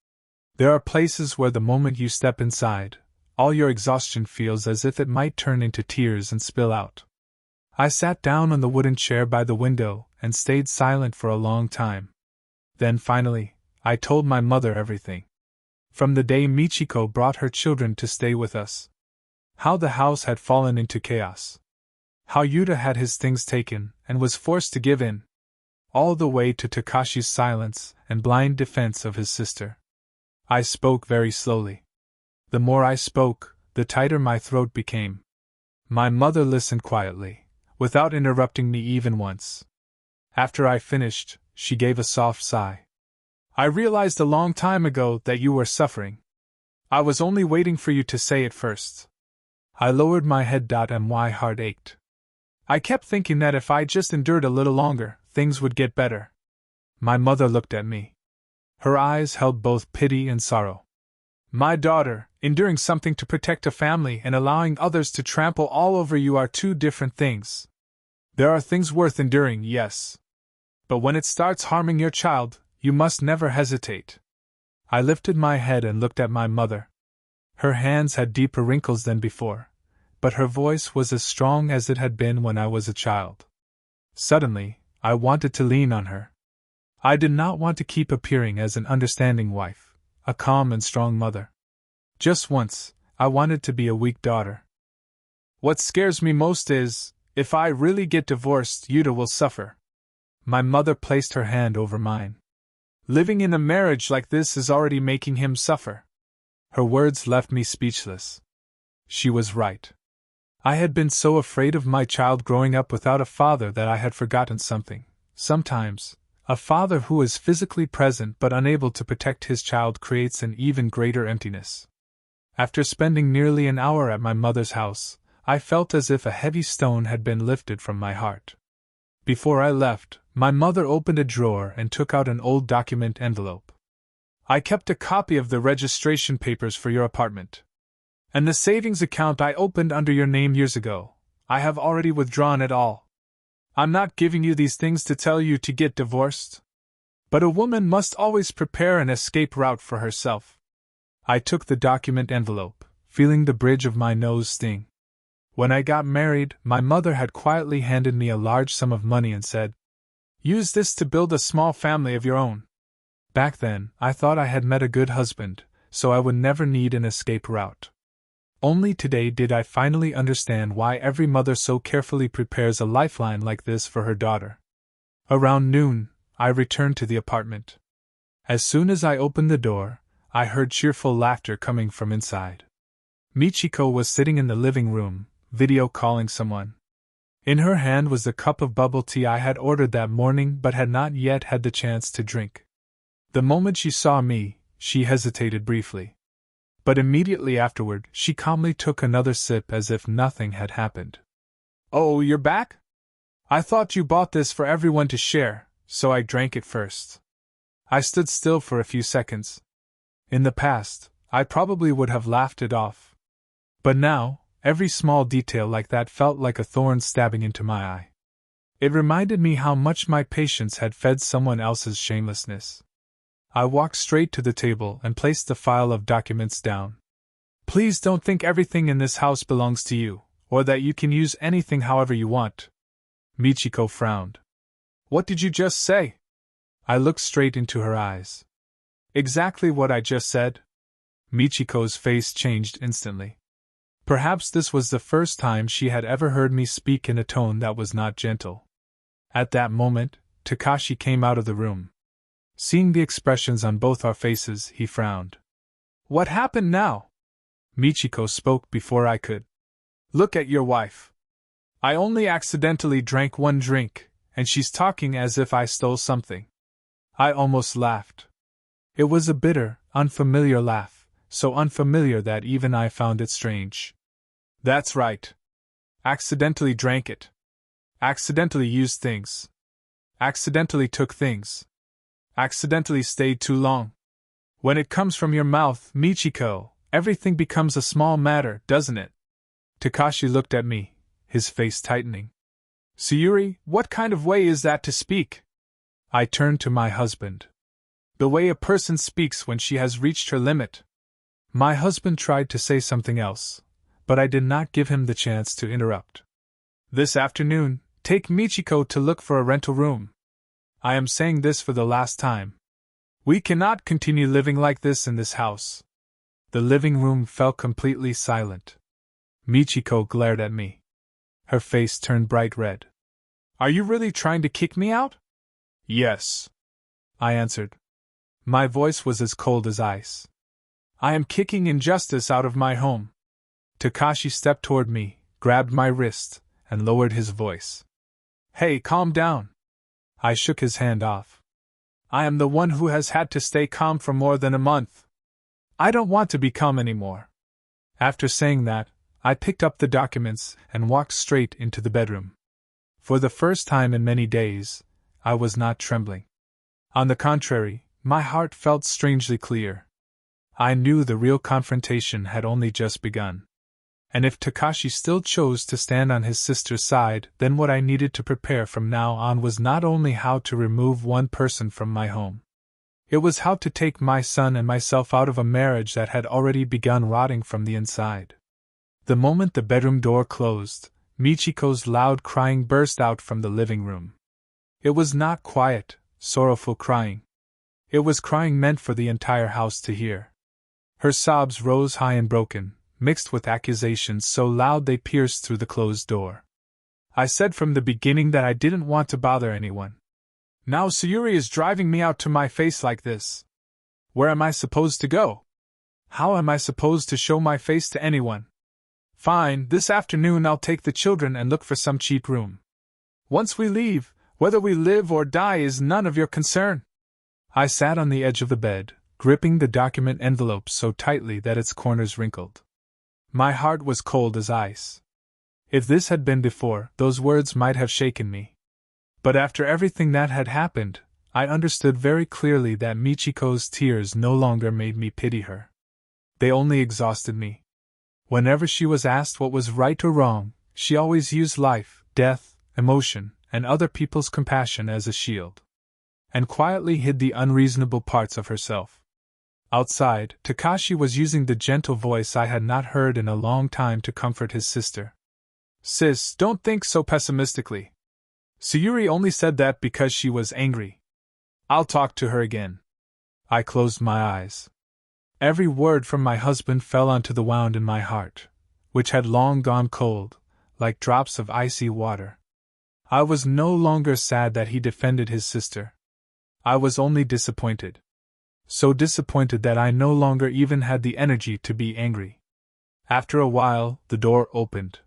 There are places where the moment you step inside, all your exhaustion feels as if it might turn into tears and spill out. I sat down on the wooden chair by the window and stayed silent for a long time. Then finally, I told my mother everything. From the day Michiko brought her children to stay with us. How the house had fallen into chaos. How Yuta had his things taken and was forced to give in. All the way to Takashi's silence and blind defense of his sister. I spoke very slowly. The more I spoke, the tighter my throat became. My mother listened quietly, without interrupting me even once. After I finished, she gave a soft sigh. "I realized a long time ago that you were suffering. I was only waiting for you to say it first." I lowered my head. My heart ached. I kept thinking that if I just endured a little longer, things would get better. My mother looked at me. Her eyes held both pity and sorrow. "My daughter, enduring something to protect a family and allowing others to trample all over you are two different things. There are things worth enduring, yes. But when it starts harming your child, you must never hesitate." I lifted my head and looked at my mother. Her hands had deeper wrinkles than before, but her voice was as strong as it had been when I was a child. Suddenly, I wanted to lean on her. I did not want to keep appearing as an understanding wife, a calm and strong mother. Just once, I wanted to be a weak daughter. "What scares me most is, if I really get divorced, Yuta will suffer." My mother placed her hand over mine. "Living in a marriage like this is already making him suffer." Her words left me speechless. She was right. I had been so afraid of my child growing up without a father that I had forgotten something. Sometimes, a father who is physically present but unable to protect his child creates an even greater emptiness. After spending nearly an hour at my mother's house, I felt as if a heavy stone had been lifted from my heart. Before I left, my mother opened a drawer and took out an old document envelope. "I kept a copy of the registration papers for your apartment. And the savings account I opened under your name years ago. I have already withdrawn it all. I'm not giving you these things to tell you to get divorced. But a woman must always prepare an escape route for herself." I took the document envelope, feeling the bridge of my nose sting. When I got married, my mother had quietly handed me a large sum of money and said, "Use this to build a small family of your own." Back then, I thought I had met a good husband, so I would never need an escape route. Only today did I finally understand why every mother so carefully prepares a lifeline like this for her daughter. Around noon, I returned to the apartment. As soon as I opened the door, I heard cheerful laughter coming from inside. Michiko was sitting in the living room, video calling someone. In her hand was the cup of bubble tea I had ordered that morning but had not yet had the chance to drink. The moment she saw me, she hesitated briefly. But immediately afterward, she calmly took another sip as if nothing had happened. "Oh, you're back? I thought you bought this for everyone to share, so I drank it first." I stood still for a few seconds. In the past, I probably would have laughed it off. But now, every small detail like that felt like a thorn stabbing into my eye. It reminded me how much my patience had fed someone else's shamelessness. I walked straight to the table and placed the file of documents down. "Please don't think everything in this house belongs to you, or that you can use anything however you want." Michiko frowned. "What did you just say?" I looked straight into her eyes. "Exactly what I just said." Michiko's face changed instantly. Perhaps this was the first time she had ever heard me speak in a tone that was not gentle. At that moment, Takashi came out of the room. Seeing the expressions on both our faces, he frowned. What happened now? Michiko spoke before I could. Look at your wife. I only accidentally drank one drink, and she's talking as if I stole something. I almost laughed. It was a bitter, unfamiliar laugh, so unfamiliar that even I found it strange. That's right. Accidentally drank it. Accidentally used things. Accidentally took things. Accidentally stayed too long. When it comes from your mouth, Michiko, everything becomes a small matter, doesn't it? Takashi looked at me, his face tightening. Sayuri, what kind of way is that to speak? I turned to my husband. The way a person speaks when she has reached her limit. My husband tried to say something else, but I did not give him the chance to interrupt. This afternoon, take Michiko to look for a rental room. I am saying this for the last time. We cannot continue living like this in this house. The living room fell completely silent. Michiko glared at me. Her face turned bright red. Are you really trying to kick me out? Yes, I answered. My voice was as cold as ice. I am kicking injustice out of my home. Takashi stepped toward me, grabbed my wrist, and lowered his voice. Hey, calm down. I shook his hand off. I am the one who has had to stay calm for more than a month. I don't want to be calm anymore. After saying that, I picked up the documents and walked straight into the bedroom. For the first time in many days, I was not trembling. On the contrary, my heart felt strangely clear. I knew the real confrontation had only just begun. And if Takashi still chose to stand on his sister's side, then what I needed to prepare from now on was not only how to remove one person from my home. It was how to take my son and myself out of a marriage that had already begun rotting from the inside. The moment the bedroom door closed, Michiko's loud crying burst out from the living room. It was not quiet, sorrowful crying. It was crying meant for the entire house to hear. Her sobs rose high and broken, mixed with accusations so loud they pierced through the closed door. I said from the beginning that I didn't want to bother anyone. Now Sayuri is driving me out to my face like this. Where am I supposed to go? How am I supposed to show my face to anyone? Fine, this afternoon I'll take the children and look for some cheap room. Once we leave, whether we live or die is none of your concern. I sat on the edge of the bed, gripping the document envelope so tightly that its corners wrinkled. My heart was cold as ice. If this had been before, those words might have shaken me. But after everything that had happened, I understood very clearly that Michiko's tears no longer made me pity her. They only exhausted me. Whenever she was asked what was right or wrong, she always used life, death, emotion, and other people's compassion as a shield, and quietly hid the unreasonable parts of herself. Outside, Takashi was using the gentle voice I had not heard in a long time to comfort his sister. Sis, don't think so pessimistically. Sayuri only said that because she was angry. I'll talk to her again. I closed my eyes. Every word from my husband fell onto the wound in my heart, which had long gone cold, like drops of icy water. I was no longer sad that he defended his sister. I was only disappointed. So disappointed that I no longer even had the energy to be angry. After a while, the door opened.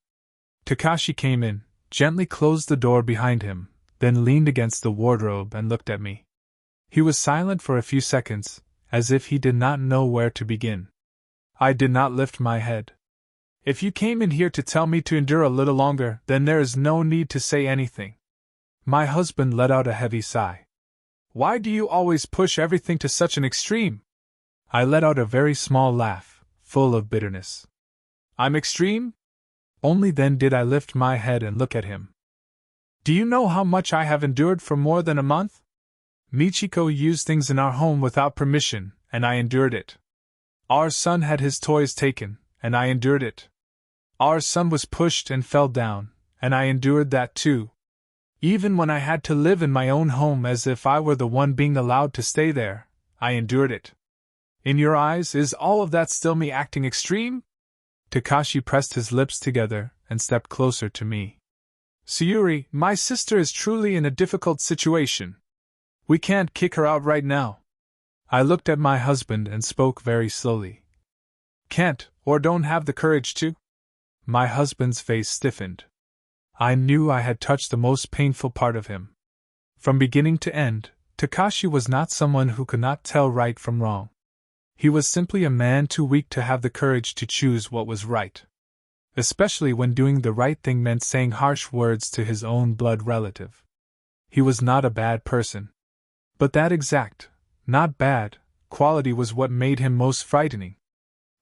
Takashi came in, gently closed the door behind him, then leaned against the wardrobe and looked at me. He was silent for a few seconds, as if he did not know where to begin. I did not lift my head. If you came in here to tell me to endure a little longer, then there is no need to say anything. My husband let out a heavy sigh. Why do you always push everything to such an extreme? I let out a very small laugh, full of bitterness. I'm extreme? Only then did I lift my head and look at him. Do you know how much I have endured for more than a month? Michiko used things in our home without permission, and I endured it. Our son had his toys taken, and I endured it. Our son was pushed and fell down, and I endured that too. Even when I had to live in my own home as if I were the one being allowed to stay there, I endured it. In your eyes, is all of that still me acting extreme? Takashi pressed his lips together and stepped closer to me. Sayuri, my sister is truly in a difficult situation. We can't kick her out right now. I looked at my husband and spoke very slowly. Can't, or don't have the courage to? My husband's face stiffened. I knew I had touched the most painful part of him. From beginning to end, Takashi was not someone who could not tell right from wrong. He was simply a man too weak to have the courage to choose what was right. Especially when doing the right thing meant saying harsh words to his own blood relative. He was not a bad person. But that exact, not bad, quality was what made him most frightening.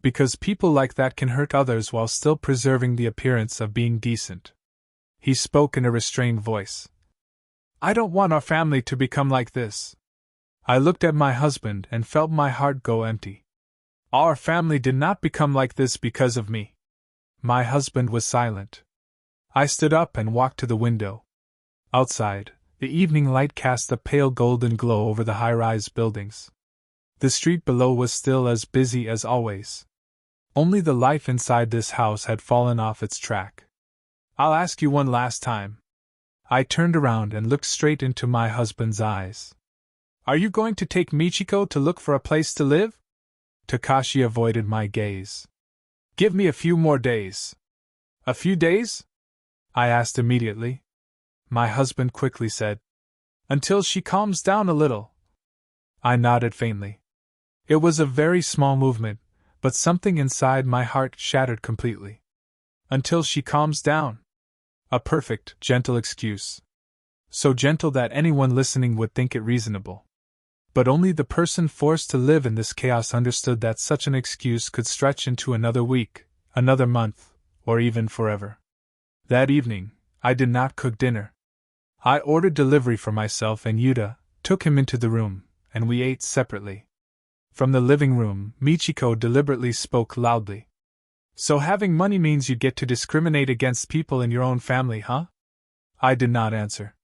Because people like that can hurt others while still preserving the appearance of being decent. He spoke in a restrained voice. I don't want our family to become like this. I looked at my husband and felt my heart go empty. Our family did not become like this because of me. My husband was silent. I stood up and walked to the window. Outside, the evening light cast a pale golden glow over the high-rise buildings. The street below was still as busy as always. Only the life inside this house had fallen off its track. I'll ask you one last time. I turned around and looked straight into my husband's eyes. Are you going to take Michiko to look for a place to live? Takashi avoided my gaze. Give me a few more days. A few days? I asked immediately. My husband quickly said, until she calms down a little. I nodded faintly. It was a very small movement, but something inside my heart shattered completely. Until she calms down. A perfect, gentle excuse. So gentle that anyone listening would think it reasonable. But only the person forced to live in this chaos understood that such an excuse could stretch into another week, another month, or even forever. That evening, I did not cook dinner. I ordered delivery for myself and Yuta, took him into the room, and we ate separately. From the living room, Michiko deliberately spoke loudly. So having money means you get to discriminate against people in your own family, huh? I did not answer.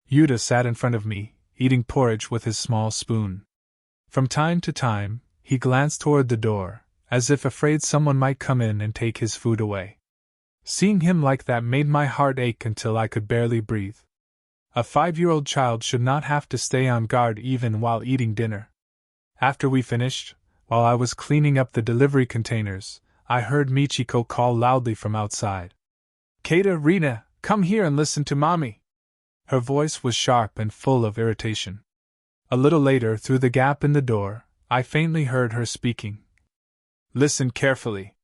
Yuta sat in front of me, eating porridge with his small spoon. From time to time, he glanced toward the door, as if afraid someone might come in and take his food away. Seeing him like that made my heart ache until I could barely breathe. A 5-year-old child should not have to stay on guard even while eating dinner. After we finished, while I was cleaning up the delivery containers, I heard Michiko call loudly from outside. Keita, Rina, come here and listen to Mommy. Her voice was sharp and full of irritation. A little later, through the gap in the door, I faintly heard her speaking. Listen carefully.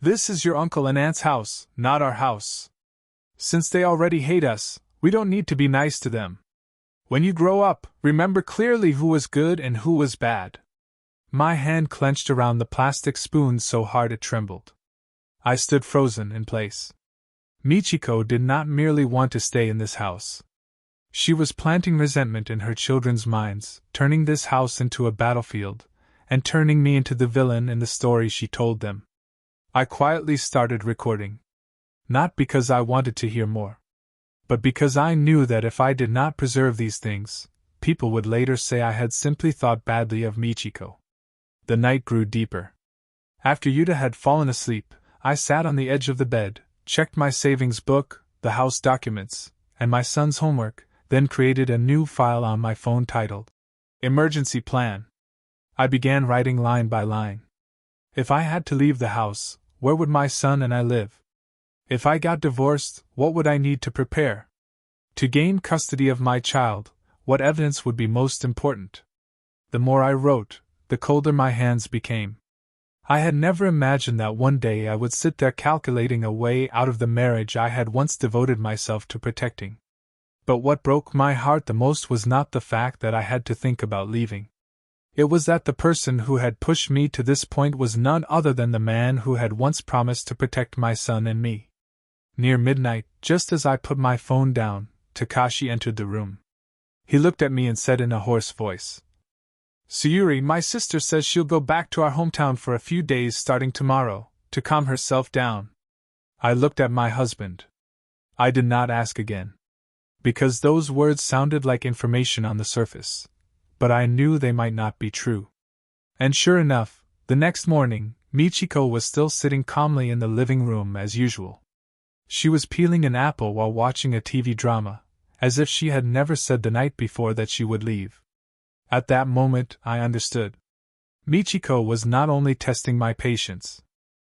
This is your uncle and aunt's house, not our house. Since they already hate us, we don't need to be nice to them. When you grow up, remember clearly who was good and who was bad. My hand clenched around the plastic spoon so hard it trembled. I stood frozen in place. Michiko did not merely want to stay in this house. She was planting resentment in her children's minds, turning this house into a battlefield, and turning me into the villain in the story she told them. I quietly started recording. Not because I wanted to hear more, but because I knew that if I did not preserve these things, people would later say I had simply thought badly of Michiko. The night grew deeper. After Yuta had fallen asleep, I sat on the edge of the bed, checked my savings book, the house documents, and my son's homework, then created a new file on my phone titled Emergency Plan. I began writing line by line. If I had to leave the house, where would my son and I live? If I got divorced, what would I need to prepare? To gain custody of my child, what evidence would be most important? The more I wrote, the colder my hands became. I had never imagined that one day I would sit there calculating a way out of the marriage I had once devoted myself to protecting. But what broke my heart the most was not the fact that I had to think about leaving. It was that the person who had pushed me to this point was none other than the man who had once promised to protect my son and me. Near midnight, just as I put my phone down, Takashi entered the room. He looked at me and said in a hoarse voice, Sayuri, my sister says she'll go back to our hometown for a few days starting tomorrow, to calm herself down. I looked at my husband. I did not ask again. Because those words sounded like information on the surface, but I knew they might not be true. And sure enough, the next morning, Michiko was still sitting calmly in the living room as usual. She was peeling an apple while watching a TV drama, as if she had never said the night before that she would leave. At that moment, I understood. Michiko was not only testing my patience.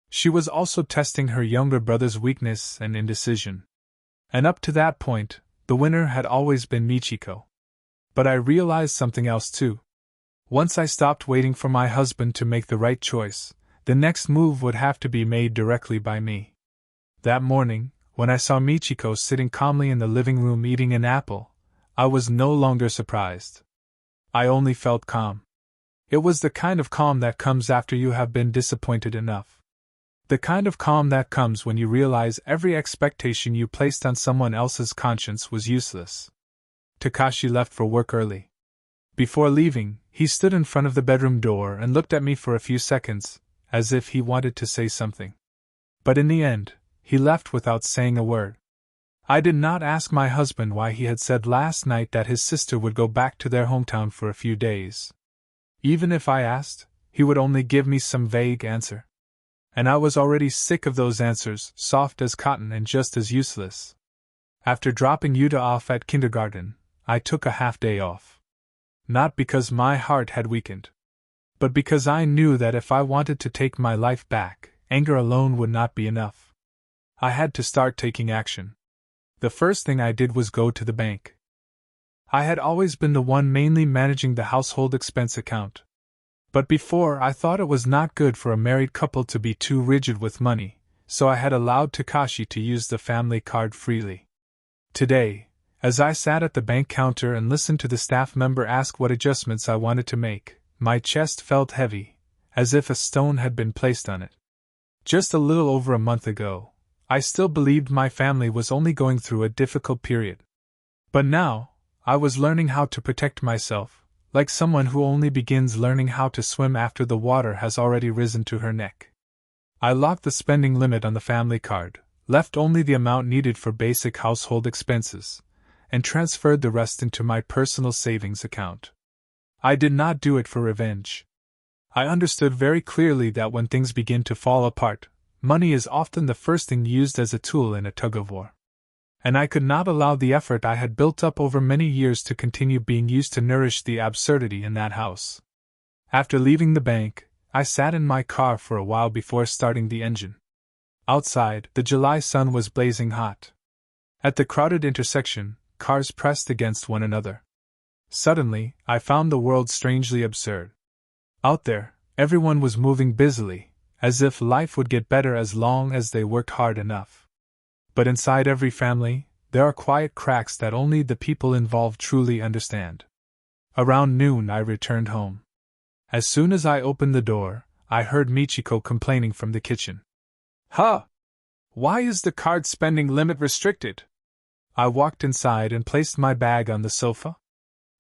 She was also testing her younger brother's weakness and indecision. And up to that point, the winner had always been Michiko. But I realized something else too. Once I stopped waiting for my husband to make the right choice, the next move would have to be made directly by me. That morning, when I saw Michiko sitting calmly in the living room eating an apple, I was no longer surprised. I only felt calm. It was the kind of calm that comes after you have been disappointed enough. The kind of calm that comes when you realize every expectation you placed on someone else's conscience was useless. Takashi left for work early. Before leaving, he stood in front of the bedroom door and looked at me for a few seconds, as if he wanted to say something. But in the end, he left without saying a word. I did not ask my husband why he had said last night that his sister would go back to their hometown for a few days. Even if I asked, he would only give me some vague answer. And I was already sick of those answers, soft as cotton and just as useless. After dropping Yuta off at kindergarten, I took a half-day off. Not because my heart had weakened, but because I knew that if I wanted to take my life back, anger alone would not be enough. I had to start taking action. The first thing I did was go to the bank. I had always been the one mainly managing the household expense account. But before, I thought it was not good for a married couple to be too rigid with money, so I had allowed Takashi to use the family card freely. Today, as I sat at the bank counter and listened to the staff member ask what adjustments I wanted to make, my chest felt heavy, as if a stone had been placed on it. Just a little over a month ago, I still believed my family was only going through a difficult period. But now, I was learning how to protect myself, like someone who only begins learning how to swim after the water has already risen to her neck. I locked the spending limit on the family card, left only the amount needed for basic household expenses, and transferred the rest into my personal savings account. I did not do it for revenge. I understood very clearly that when things begin to fall apart, money is often the first thing used as a tool in a tug-of-war. And I could not allow the effort I had built up over many years to continue being used to nourish the absurdity in that house. After leaving the bank, I sat in my car for a while before starting the engine. Outside, the July sun was blazing hot. At the crowded intersection, cars pressed against one another. Suddenly, I found the world strangely absurd. Out there, everyone was moving busily, as if life would get better as long as they worked hard enough. But inside every family, there are quiet cracks that only the people involved truly understand. Around noon, I returned home. As soon as I opened the door, I heard Michiko complaining from the kitchen. "Huh! Why is the card spending limit restricted?" I walked inside and placed my bag on the sofa.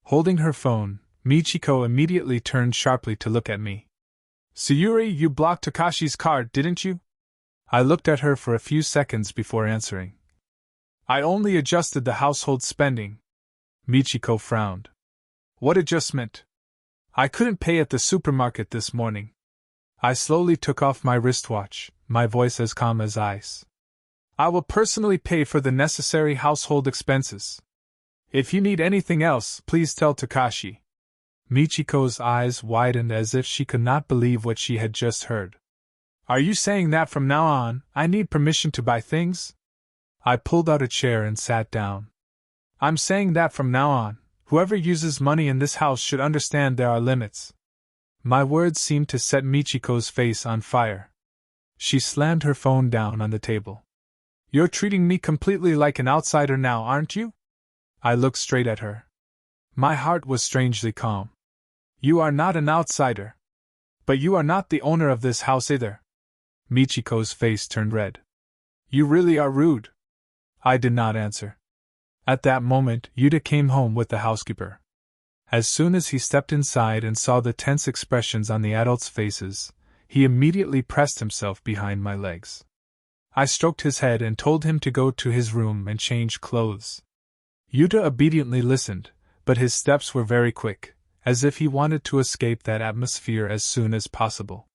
Holding her phone, Michiko immediately turned sharply to look at me. "Sayuri, you blocked Takashi's card, didn't you?" I looked at her for a few seconds before answering. "I only adjusted the household spending." Michiko frowned. "What adjustment?" "I couldn't pay at the supermarket this morning." I slowly took off my wristwatch, my voice as calm as ice. "I will personally pay for the necessary household expenses. If you need anything else, please tell Takashi." Michiko's eyes widened as if she could not believe what she had just heard. "Are you saying that from now on, I need permission to buy things?" I pulled out a chair and sat down. "I'm saying that from now on, whoever uses money in this house should understand there are limits." My words seemed to set Michiko's face on fire. She slammed her phone down on the table. "You're treating me completely like an outsider now, aren't you?" I looked straight at her. My heart was strangely calm. "You are not an outsider. But you are not the owner of this house either." Michiko's face turned red. "You really are rude." I did not answer. At that moment, Yuta came home with the housekeeper. As soon as he stepped inside and saw the tense expressions on the adults' faces, he immediately pressed himself behind my legs. I stroked his head and told him to go to his room and change clothes. Yuta obediently listened, but his steps were very quick, as if he wanted to escape that atmosphere as soon as possible.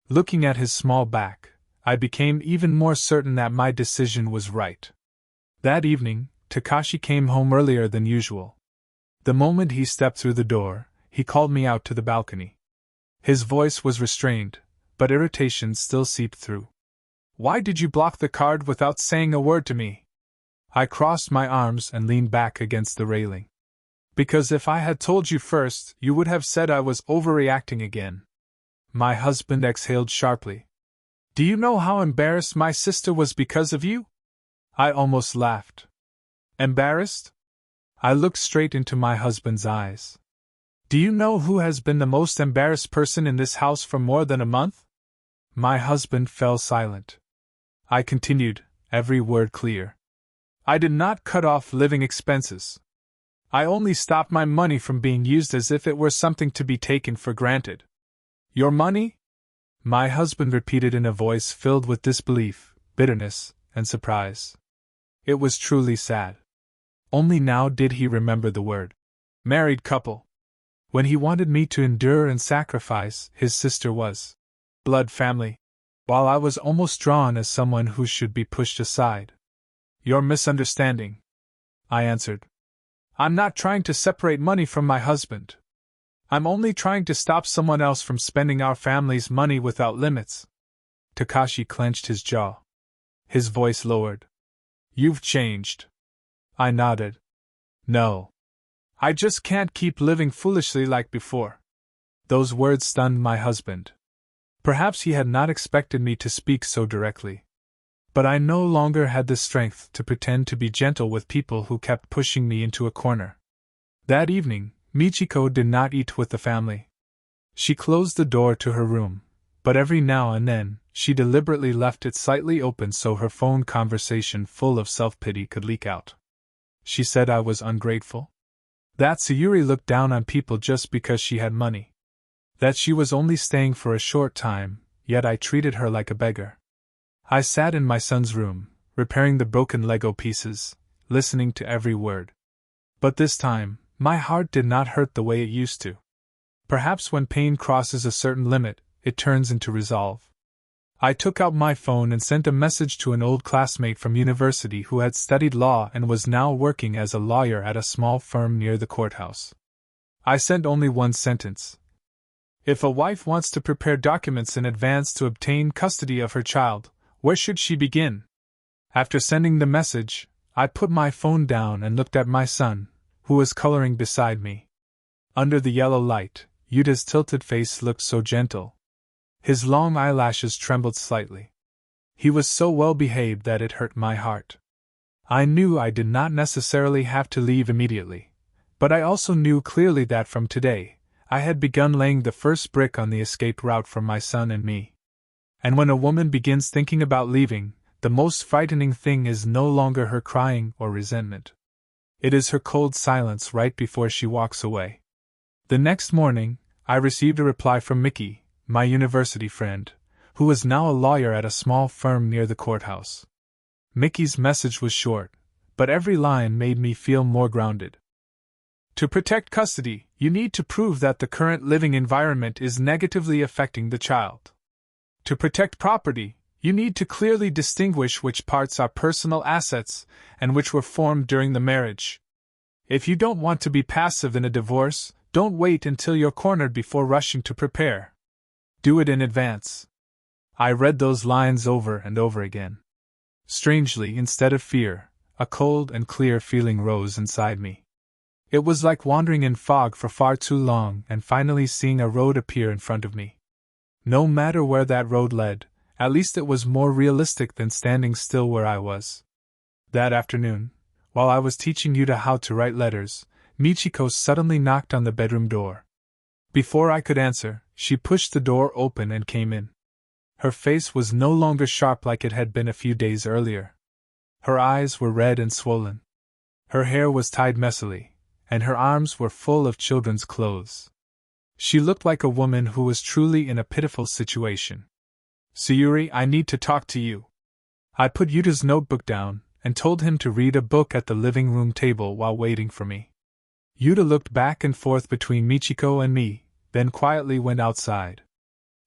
Looking at his small back, I became even more certain that my decision was right. That evening, Takashi came home earlier than usual. The moment he stepped through the door, he called me out to the balcony. His voice was restrained, but irritation still seeped through. "Why did you block the card without saying a word to me?" I crossed my arms and leaned back against the railing. "Because if I had told you first, you would have said I was overreacting again." My husband exhaled sharply. "Do you know how embarrassed my sister was because of you?" I almost laughed. "Embarrassed?" I looked straight into my husband's eyes. "Do you know who has been the most embarrassed person in this house for more than a month?" My husband fell silent. I continued, every word clear. "I did not cut off living expenses. I only stopped my money from being used as if it were something to be taken for granted." "Your money?" my husband repeated in a voice filled with disbelief, bitterness, and surprise. It was truly sad. Only now did he remember the word. Married couple. When he wanted me to endure and sacrifice, his sister was blood family, while I was almost drawn as someone who should be pushed aside. "You're misunderstanding," I answered. "I'm not trying to separate money from my husband. I'm only trying to stop someone else from spending our family's money without limits." Takashi clenched his jaw. His voice lowered. "You've changed." I nodded. "No. I just can't keep living foolishly like before." Those words stunned my husband. Perhaps he had not expected me to speak so directly. But I no longer had the strength to pretend to be gentle with people who kept pushing me into a corner. That evening, Michiko did not eat with the family. She closed the door to her room, but every now and then, she deliberately left it slightly open so her phone conversation full of self-pity could leak out. She said I was ungrateful. That Sayuri looked down on people just because she had money. That she was only staying for a short time, yet I treated her like a beggar. I sat in my son's room, repairing the broken Lego pieces, listening to every word. But this time, my heart did not hurt the way it used to. Perhaps when pain crosses a certain limit, it turns into resolve. I took out my phone and sent a message to an old classmate from university who had studied law and was now working as a lawyer at a small firm near the courthouse. I sent only one sentence. "If a wife wants to prepare documents in advance to obtain custody of her child, where should she begin?" After sending the message, I put my phone down and looked at my son, who was coloring beside me. Under the yellow light, Yuta's tilted face looked so gentle. His long eyelashes trembled slightly. He was so well behaved that it hurt my heart. I knew I did not necessarily have to leave immediately, but I also knew clearly that from today, I had begun laying the first brick on the escape route for my son and me. And when a woman begins thinking about leaving, the most frightening thing is no longer her crying or resentment. It is her cold silence right before she walks away. The next morning, I received a reply from Mickey, my university friend, who was now a lawyer at a small firm near the courthouse. Mickey's message was short, but every line made me feel more grounded. "To protect custody, you need to prove that the current living environment is negatively affecting the child. To protect property, you need to clearly distinguish which parts are personal assets and which were formed during the marriage. If you don't want to be passive in a divorce, don't wait until you're cornered before rushing to prepare. Do it in advance." I read those lines over and over again. Strangely, instead of fear, a cold and clear feeling rose inside me. It was like wandering in fog for far too long and finally seeing a road appear in front of me. No matter where that road led, at least it was more realistic than standing still where I was. That afternoon, while I was teaching Yuta how to write letters, Michiko suddenly knocked on the bedroom door. Before I could answer, she pushed the door open and came in. Her face was no longer sharp like it had been a few days earlier. Her eyes were red and swollen. Her hair was tied messily, and her arms were full of children's clothes. She looked like a woman who was truly in a pitiful situation. "Sayuri, I need to talk to you." I put Yuta's notebook down and told him to read a book at the living room table while waiting for me. Yuta looked back and forth between Michiko and me, then quietly went outside.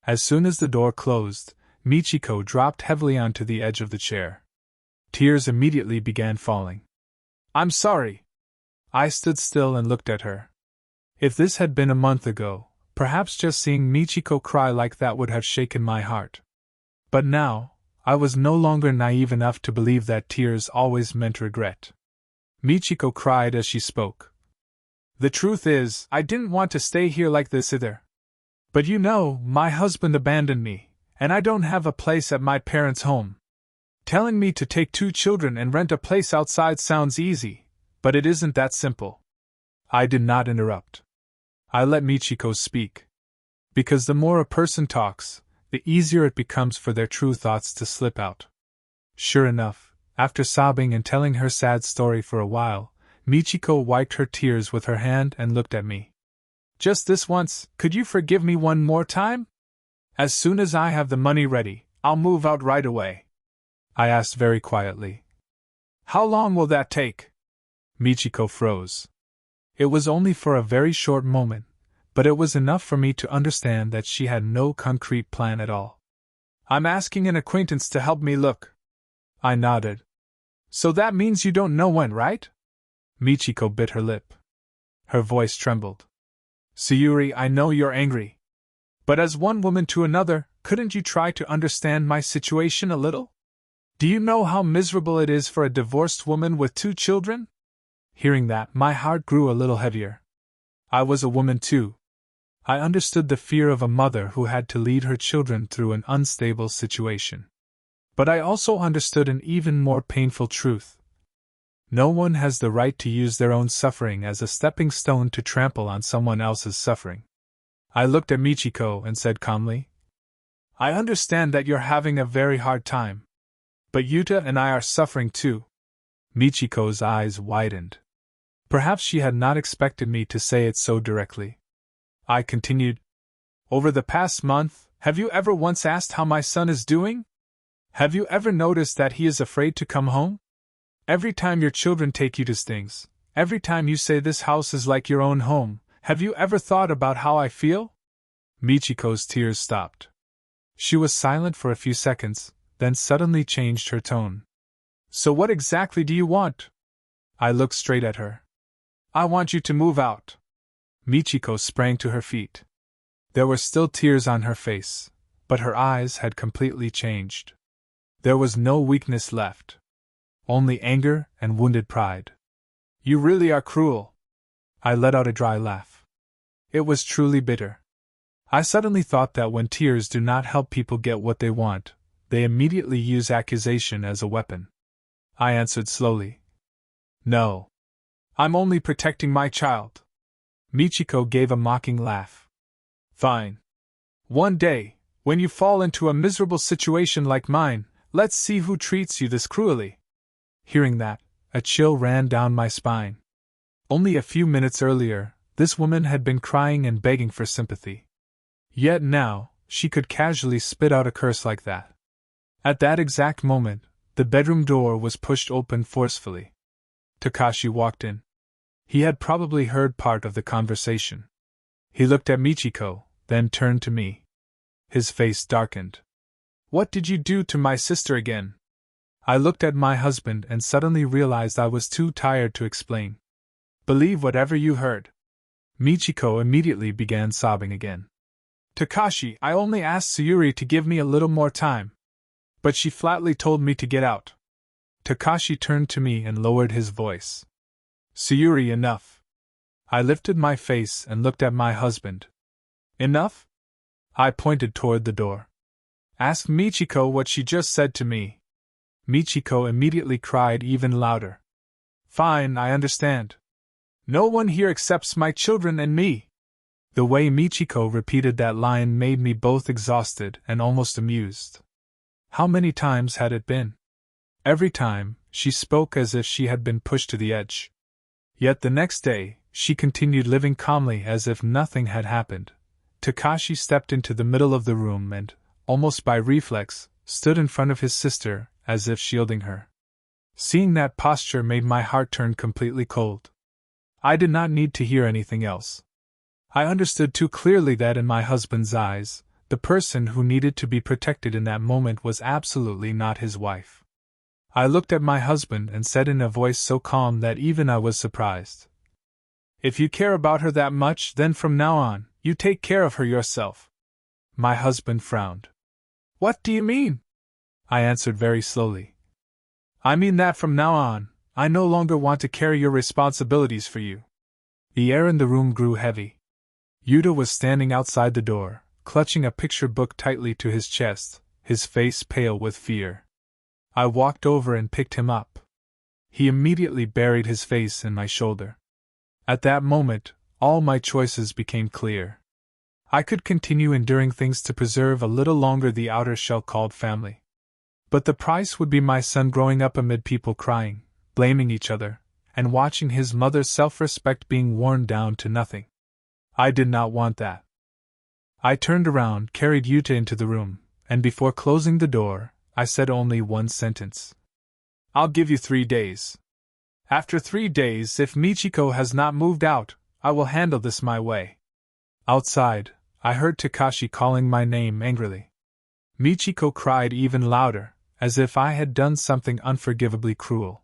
As soon as the door closed, Michiko dropped heavily onto the edge of the chair. Tears immediately began falling. I'm sorry. I stood still and looked at her. If this had been a month ago, perhaps just seeing Michiko cry like that would have shaken my heart. But now, I was no longer naive enough to believe that tears always meant regret. Michiko cried as she spoke. The truth is, I didn't want to stay here like this either. But you know, my husband abandoned me, and I don't have a place at my parents' home. Telling me to take 2 children and rent a place outside sounds easy, but it isn't that simple. I did not interrupt. I let Michiko speak. Because the more a person talks, the easier it becomes for their true thoughts to slip out. Sure enough, after sobbing and telling her sad story for a while, Michiko wiped her tears with her hand and looked at me. Just this once, could you forgive me one more time? As soon as I have the money ready, I'll move out right away. I asked very quietly. How long will that take? Michiko froze. It was only for a very short moment, but it was enough for me to understand that she had no concrete plan at all. I'm asking an acquaintance to help me look. I nodded. So that means you don't know when, right? Michiko bit her lip. Her voice trembled. Sayuri, I know you're angry. But as one woman to another, couldn't you try to understand my situation a little? Do you know how miserable it is for a divorced woman with 2 children? Hearing that, my heart grew a little heavier. I was a woman too. I understood the fear of a mother who had to lead her children through an unstable situation. But I also understood an even more painful truth. No one has the right to use their own suffering as a stepping stone to trample on someone else's suffering. I looked at Michiko and said calmly, I understand that you're having a very hard time. But Yuta and I are suffering too. Michiko's eyes widened. Perhaps she had not expected me to say it so directly. I continued, Over the past month, have you ever once asked how my son is doing? Have you ever noticed that he is afraid to come home? Every time your children take you to things, every time you say this house is like your own home, have you ever thought about how I feel? Michiko's tears stopped. She was silent for a few seconds, then suddenly changed her tone. So what exactly do you want? I looked straight at her. I want you to move out. Michiko sprang to her feet. There were still tears on her face, but her eyes had completely changed. There was no weakness left. Only anger and wounded pride. You really are cruel. I let out a dry laugh. It was truly bitter. I suddenly thought that when tears do not help people get what they want, they immediately use accusation as a weapon. I answered slowly. No. I'm only protecting my child. Michiko gave a mocking laugh. Fine. One day, when you fall into a miserable situation like mine, let's see who treats you this cruelly. Hearing that, a chill ran down my spine. Only a few minutes earlier, this woman had been crying and begging for sympathy. Yet now, she could casually spit out a curse like that. At that exact moment, the bedroom door was pushed open forcefully. Takashi walked in. He had probably heard part of the conversation. He looked at Michiko, then turned to me. His face darkened. What did you do to my sister again? I looked at my husband and suddenly realized I was too tired to explain. Believe whatever you heard. Michiko immediately began sobbing again. Takashi, I only asked Sayuri to give me a little more time. But she flatly told me to get out. Takashi turned to me and lowered his voice. Sayuri, enough. I lifted my face and looked at my husband. Enough? I pointed toward the door. Ask Michiko what she just said to me. Michiko immediately cried even louder. Fine, I understand. No one here accepts my children and me. The way Michiko repeated that line made me both exhausted and almost amused. How many times had it been? Every time, she spoke as if she had been pushed to the edge. Yet the next day, she continued living calmly as if nothing had happened. Takashi stepped into the middle of the room and, almost by reflex, stood in front of his sister, as if shielding her. Seeing that posture made my heart turn completely cold. I did not need to hear anything else. I understood too clearly that in my husband's eyes, the person who needed to be protected in that moment was absolutely not his wife. I looked at my husband and said in a voice so calm that even I was surprised, "If you care about her that much, then from now on, you take care of her yourself." My husband frowned. "What do you mean?" I answered very slowly. "I mean that from now on, I no longer want to carry your responsibilities for you." The air in the room grew heavy. Yuta was standing outside the door, clutching a picture book tightly to his chest, his face pale with fear. I walked over and picked him up. He immediately buried his face in my shoulder. At that moment, all my choices became clear. I could continue enduring things to preserve a little longer the outer shell called family. But the price would be my son growing up amid people crying, blaming each other, and watching his mother's self-respect being worn down to nothing. I did not want that. I turned around, carried Yuta into the room, and before closing the door, I said only one sentence. "I'll give you 3 days. After 3 days, if Michiko has not moved out, I will handle this my way." Outside, I heard Takashi calling my name angrily. Michiko cried even louder, as if I had done something unforgivably cruel.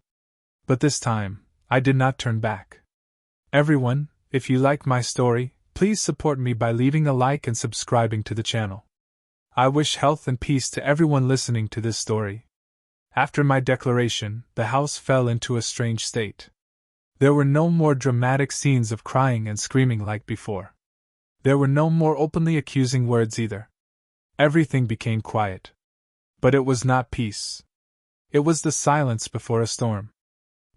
But this time, I did not turn back. Everyone, if you like my story, please support me by leaving a like and subscribing to the channel. I wish health and peace to everyone listening to this story. After my declaration, the house fell into a strange state. There were no more dramatic scenes of crying and screaming like before. There were no more openly accusing words either. Everything became quiet. But it was not peace. It was the silence before a storm.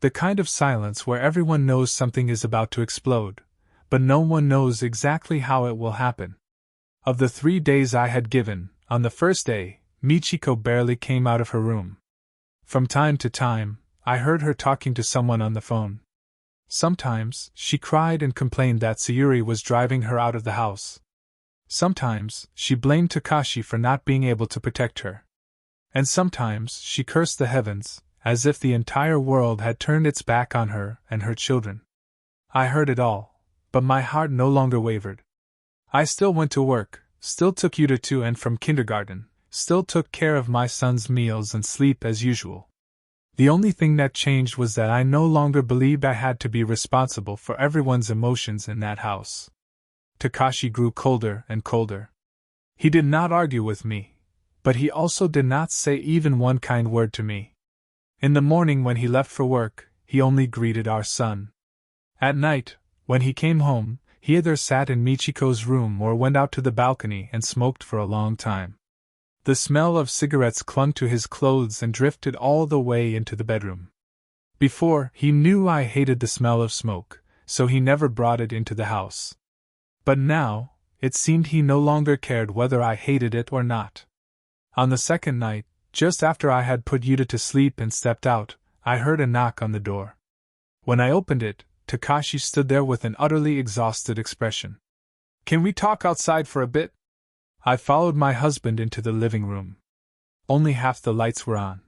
The kind of silence where everyone knows something is about to explode, but no one knows exactly how it will happen. Of the 3 days I had given, on the first day, Michiko barely came out of her room. From time to time, I heard her talking to someone on the phone. Sometimes, she cried and complained that Sayuri was driving her out of the house. Sometimes, she blamed Takashi for not being able to protect her. And sometimes, she cursed the heavens, as if the entire world had turned its back on her and her children. I heard it all, but my heart no longer wavered. I still went to work, still took Yuta to and from kindergarten, still took care of my son's meals and sleep as usual. The only thing that changed was that I no longer believed I had to be responsible for everyone's emotions in that house. Takashi grew colder and colder. He did not argue with me, but he also did not say even one kind word to me. In the morning when he left for work, he only greeted our son. At night, when he came home, he either sat in Michiko's room or went out to the balcony and smoked for a long time. The smell of cigarettes clung to his clothes and drifted all the way into the bedroom. Before, he knew I hated the smell of smoke, so he never brought it into the house. But now, it seemed he no longer cared whether I hated it or not. On the second night, just after I had put Yuta to sleep and stepped out, I heard a knock on the door. When I opened it, Takashi stood there with an utterly exhausted expression. "Can we talk outside for a bit?" I followed my husband into the living room. Only half the lights were on.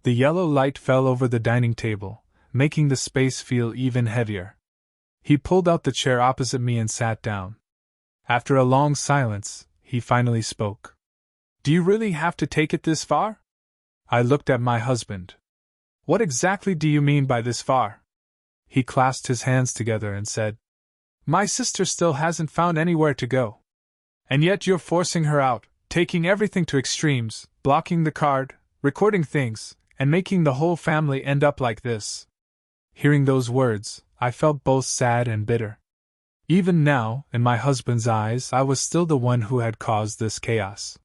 The yellow light fell over the dining table, making the space feel even heavier. He pulled out the chair opposite me and sat down. After a long silence, he finally spoke. "Do you really have to take it this far?" I looked at my husband. "What exactly do you mean by this far?" He clasped his hands together and said, "My sister still hasn't found anywhere to go. And yet you're forcing her out, taking everything to extremes, blocking the card, recording things, and making the whole family end up like this." Hearing those words, I felt both sad and bitter. Even now, in my husband's eyes, I was still the one who had caused this chaos.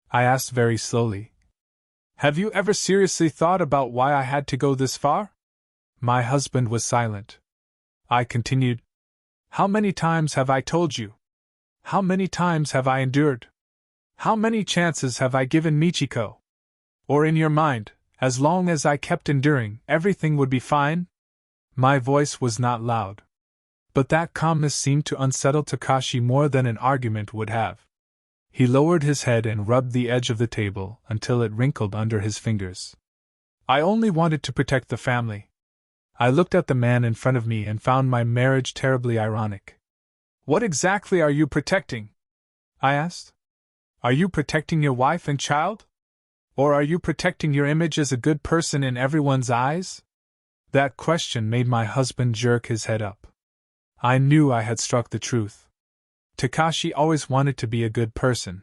I asked very slowly, "Have you ever seriously thought about why I had to go this far?" My husband was silent. I continued, "How many times have I told you? How many times have I endured? How many chances have I given Michiko? Or in your mind, as long as I kept enduring, everything would be fine?" My voice was not loud. But that calmness seemed to unsettle Takashi more than an argument would have. He lowered his head and rubbed the edge of the table until it wrinkled under his fingers. "I only wanted to protect the family. I looked at the man in front of me and found my marriage terribly ironic. What exactly are you protecting? I asked. Are you protecting your wife and child? Or are you protecting your image as a good person in everyone's eyes? That question made my husband jerk his head up. I knew I had struck the truth. Takashi always wanted to be a good person.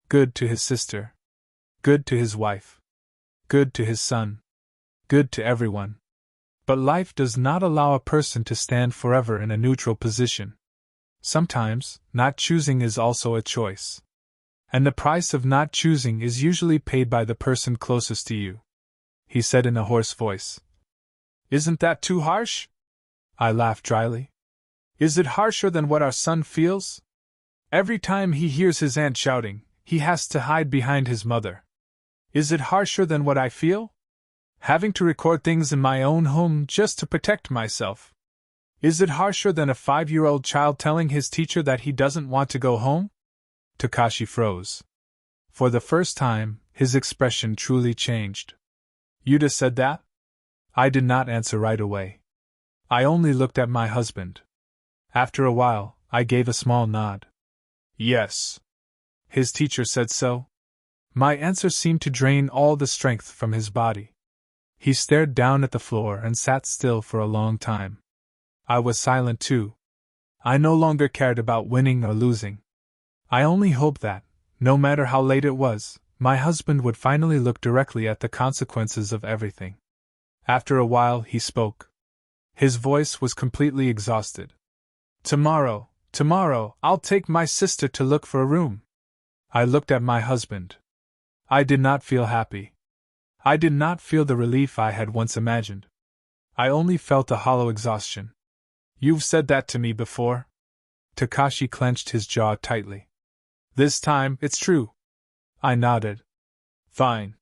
Good to his sister. Good to his wife. Good to his son. Good to everyone. But life does not allow a person to stand forever in a neutral position. Sometimes, not choosing is also a choice. And the price of not choosing is usually paid by the person closest to you. He said in a hoarse voice. Isn't that too harsh? I laughed dryly. Is it harsher than what our son feels? Every time he hears his aunt shouting, he has to hide behind his mother. Is it harsher than what I feel? Having to record things in my own home just to protect myself. Is it harsher than a 5-year-old child telling his teacher that he doesn't want to go home? Takashi froze. For the first time, his expression truly changed. Yuta said that? I did not answer right away. I only looked at my husband. After a while, I gave a small nod. Yes. His teacher said so. My answer seemed to drain all the strength from his body. He stared down at the floor and sat still for a long time. I was silent too. I no longer cared about winning or losing. I only hoped that, no matter how late it was, my husband would finally look directly at the consequences of everything. After a while he spoke. His voice was completely exhausted. Tomorrow, I'll take my sister to look for a room. I looked at my husband. I did not feel happy. I did not feel the relief I had once imagined. I only felt a hollow exhaustion. You've said that to me before? Takashi clenched his jaw tightly. This time, it's true. I nodded. Fine.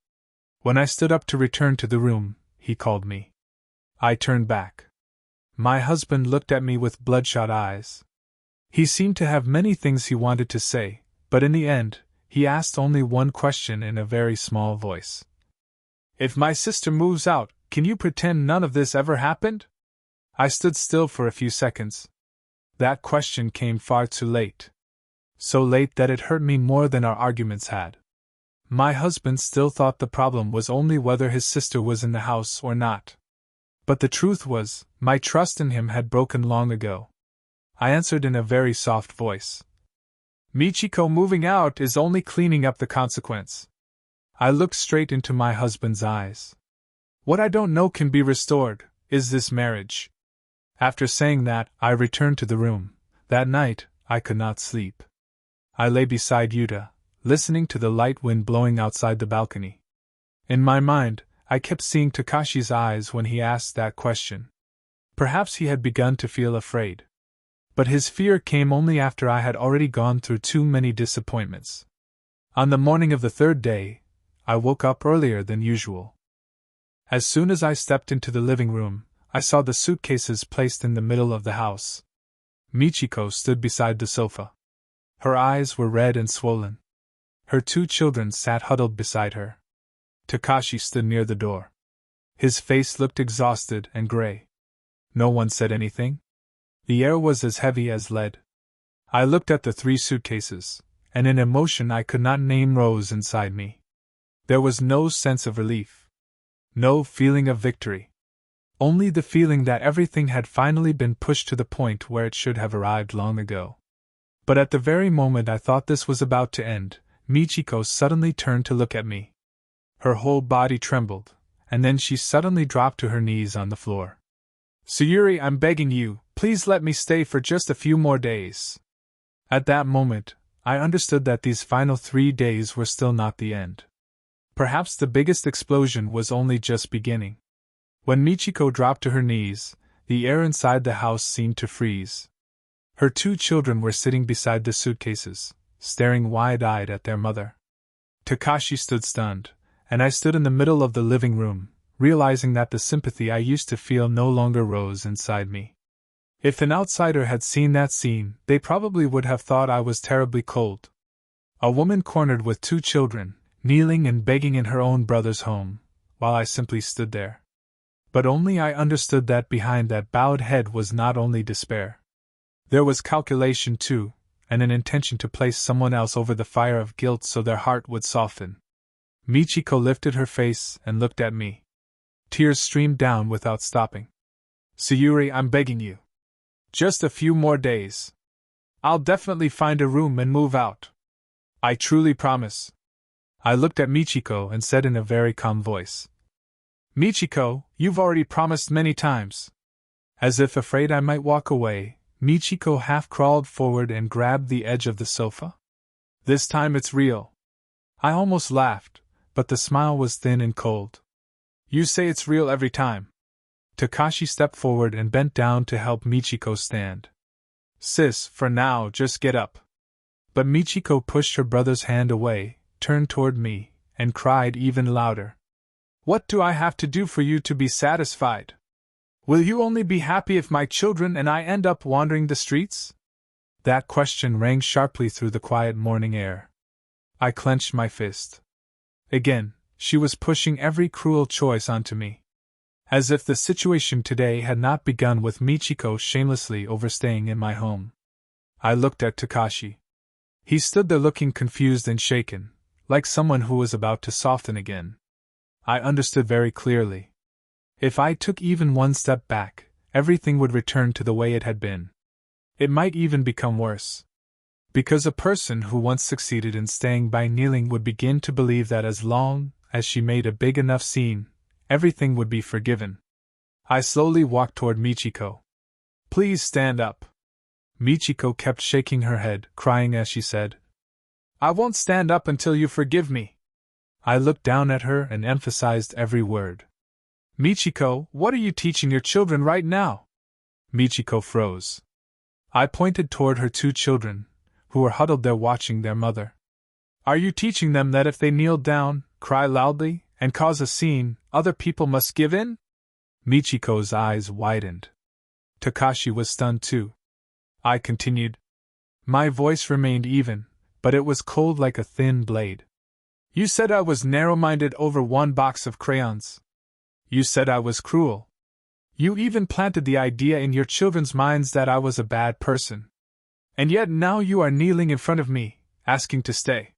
When I stood up to return to the room, he called me. I turned back. My husband looked at me with bloodshot eyes. He seemed to have many things he wanted to say, but in the end, he asked only one question in a very small voice. If my sister moves out, can you pretend none of this ever happened? I stood still for a few seconds. That question came far too late. So late that it hurt me more than our arguments had. My husband still thought the problem was only whether his sister was in the house or not. But the truth was, my trust in him had broken long ago. I answered in a very soft voice. Michiko moving out is only cleaning up the consequence. I looked straight into my husband's eyes. What I don't know can be restored, is this marriage. After saying that, I returned to the room. That night, I could not sleep. I lay beside Yuta, listening to the light wind blowing outside the balcony. In my mind, I kept seeing Takashi's eyes when he asked that question. Perhaps he had begun to feel afraid. But his fear came only after I had already gone through too many disappointments. On the morning of the third day, I woke up earlier than usual. As soon as I stepped into the living room, I saw the suitcases placed in the middle of the house. Michiko stood beside the sofa. Her eyes were red and swollen. Her 2 children sat huddled beside her. Takashi stood near the door. His face looked exhausted and gray. No one said anything. The air was as heavy as lead. I looked at the 3 suitcases, and an emotion I could not name rose inside me. There was no sense of relief. No feeling of victory. Only the feeling that everything had finally been pushed to the point where it should have arrived long ago. But at the very moment I thought this was about to end, Michiko suddenly turned to look at me. Her whole body trembled, and then she suddenly dropped to her knees on the floor. Sayuri, I'm begging you, please let me stay for just a few more days. At that moment, I understood that these final 3 days were still not the end. Perhaps the biggest explosion was only just beginning. When Michiko dropped to her knees, the air inside the house seemed to freeze. Her 2 children were sitting beside the suitcases, staring wide-eyed at their mother. Takashi stood stunned, and I stood in the middle of the living room, realizing that the sympathy I used to feel no longer rose inside me. If an outsider had seen that scene, they probably would have thought I was terribly cold. A woman cornered with 2 children, kneeling and begging in her own brother's home, while I simply stood there. But only I understood that behind that bowed head was not only despair. There was calculation too, and an intention to place someone else over the fire of guilt so their heart would soften. Michiko lifted her face and looked at me. Tears streamed down without stopping. Sayuri, I'm begging you. Just a few more days. I'll definitely find a room and move out. I truly promise. I looked at Michiko and said in a very calm voice. Michiko, you've already promised many times. As if afraid I might walk away, Michiko half crawled forward and grabbed the edge of the sofa. This time it's real. I almost laughed, but the smile was thin and cold. You say it's real every time. Takashi stepped forward and bent down to help Michiko stand. Sis, for now, just get up. But Michiko pushed her brother's hand away, turned toward me, and cried even louder. What do I have to do for you to be satisfied? Will you only be happy if my children and I end up wandering the streets? That question rang sharply through the quiet morning air. I clenched my fist. Again, she was pushing every cruel choice onto me. As if the situation today had not begun with Michiko shamelessly overstaying in my home. I looked at Takashi. He stood there looking confused and shaken, like someone who was about to soften again. I understood very clearly. If I took even one step back, everything would return to the way it had been. It might even become worse. Because a person who once succeeded in staying by kneeling would begin to believe that as long as she made a big enough scene, everything would be forgiven. I slowly walked toward Michiko. Please stand up. Michiko kept shaking her head, crying as she said, I won't stand up until you forgive me. I looked down at her and emphasized every word. Michiko, what are you teaching your children right now? Michiko froze. I pointed toward her two children, who were huddled there watching their mother. Are you teaching them that if they kneel down, cry loudly, and cause a scene, other people must give in? Michiko's eyes widened. Takashi was stunned too. I continued. My voice remained even, but it was cold like a thin blade. You said I was narrow-minded over one box of crayons. You said I was cruel. You even planted the idea in your children's minds that I was a bad person. And yet now you are kneeling in front of me, asking to stay.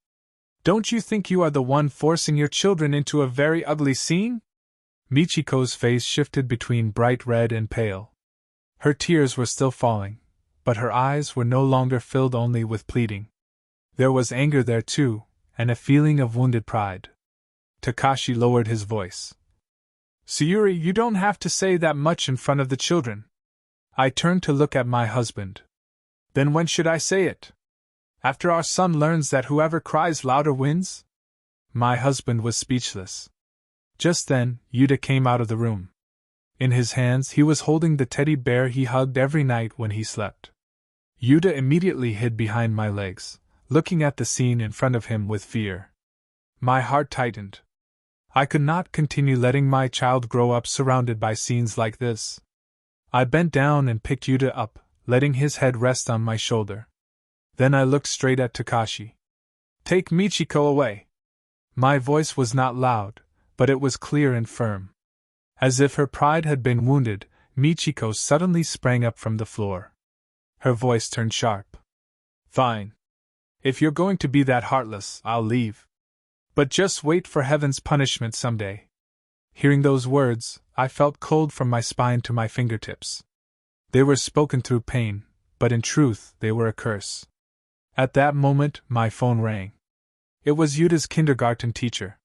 Don't you think you are the one forcing your children into a very ugly scene? Michiko's face shifted between bright red and pale. Her tears were still falling, but her eyes were no longer filled only with pleading. There was anger there too, and a feeling of wounded pride. Takashi lowered his voice. Sayuri, you don't have to say that much in front of the children. I turned to look at my husband. Then when should I say it? After our son learns that whoever cries louder wins? My husband was speechless. Just then, Yuta came out of the room. In his hands he was holding the teddy bear he hugged every night when he slept. Yuta immediately hid behind my legs, looking at the scene in front of him with fear. My heart tightened. I could not continue letting my child grow up surrounded by scenes like this. I bent down and picked Yuta up, letting his head rest on my shoulder. Then I looked straight at Takashi. Take Michiko away. My voice was not loud, but it was clear and firm. As if her pride had been wounded, Michiko suddenly sprang up from the floor. Her voice turned sharp. Fine. If you're going to be that heartless, I'll leave. But just wait for heaven's punishment someday. Hearing those words, I felt cold from my spine to my fingertips. They were spoken through pain, but in truth they were a curse. At that moment, my phone rang. It was Yuta's kindergarten teacher.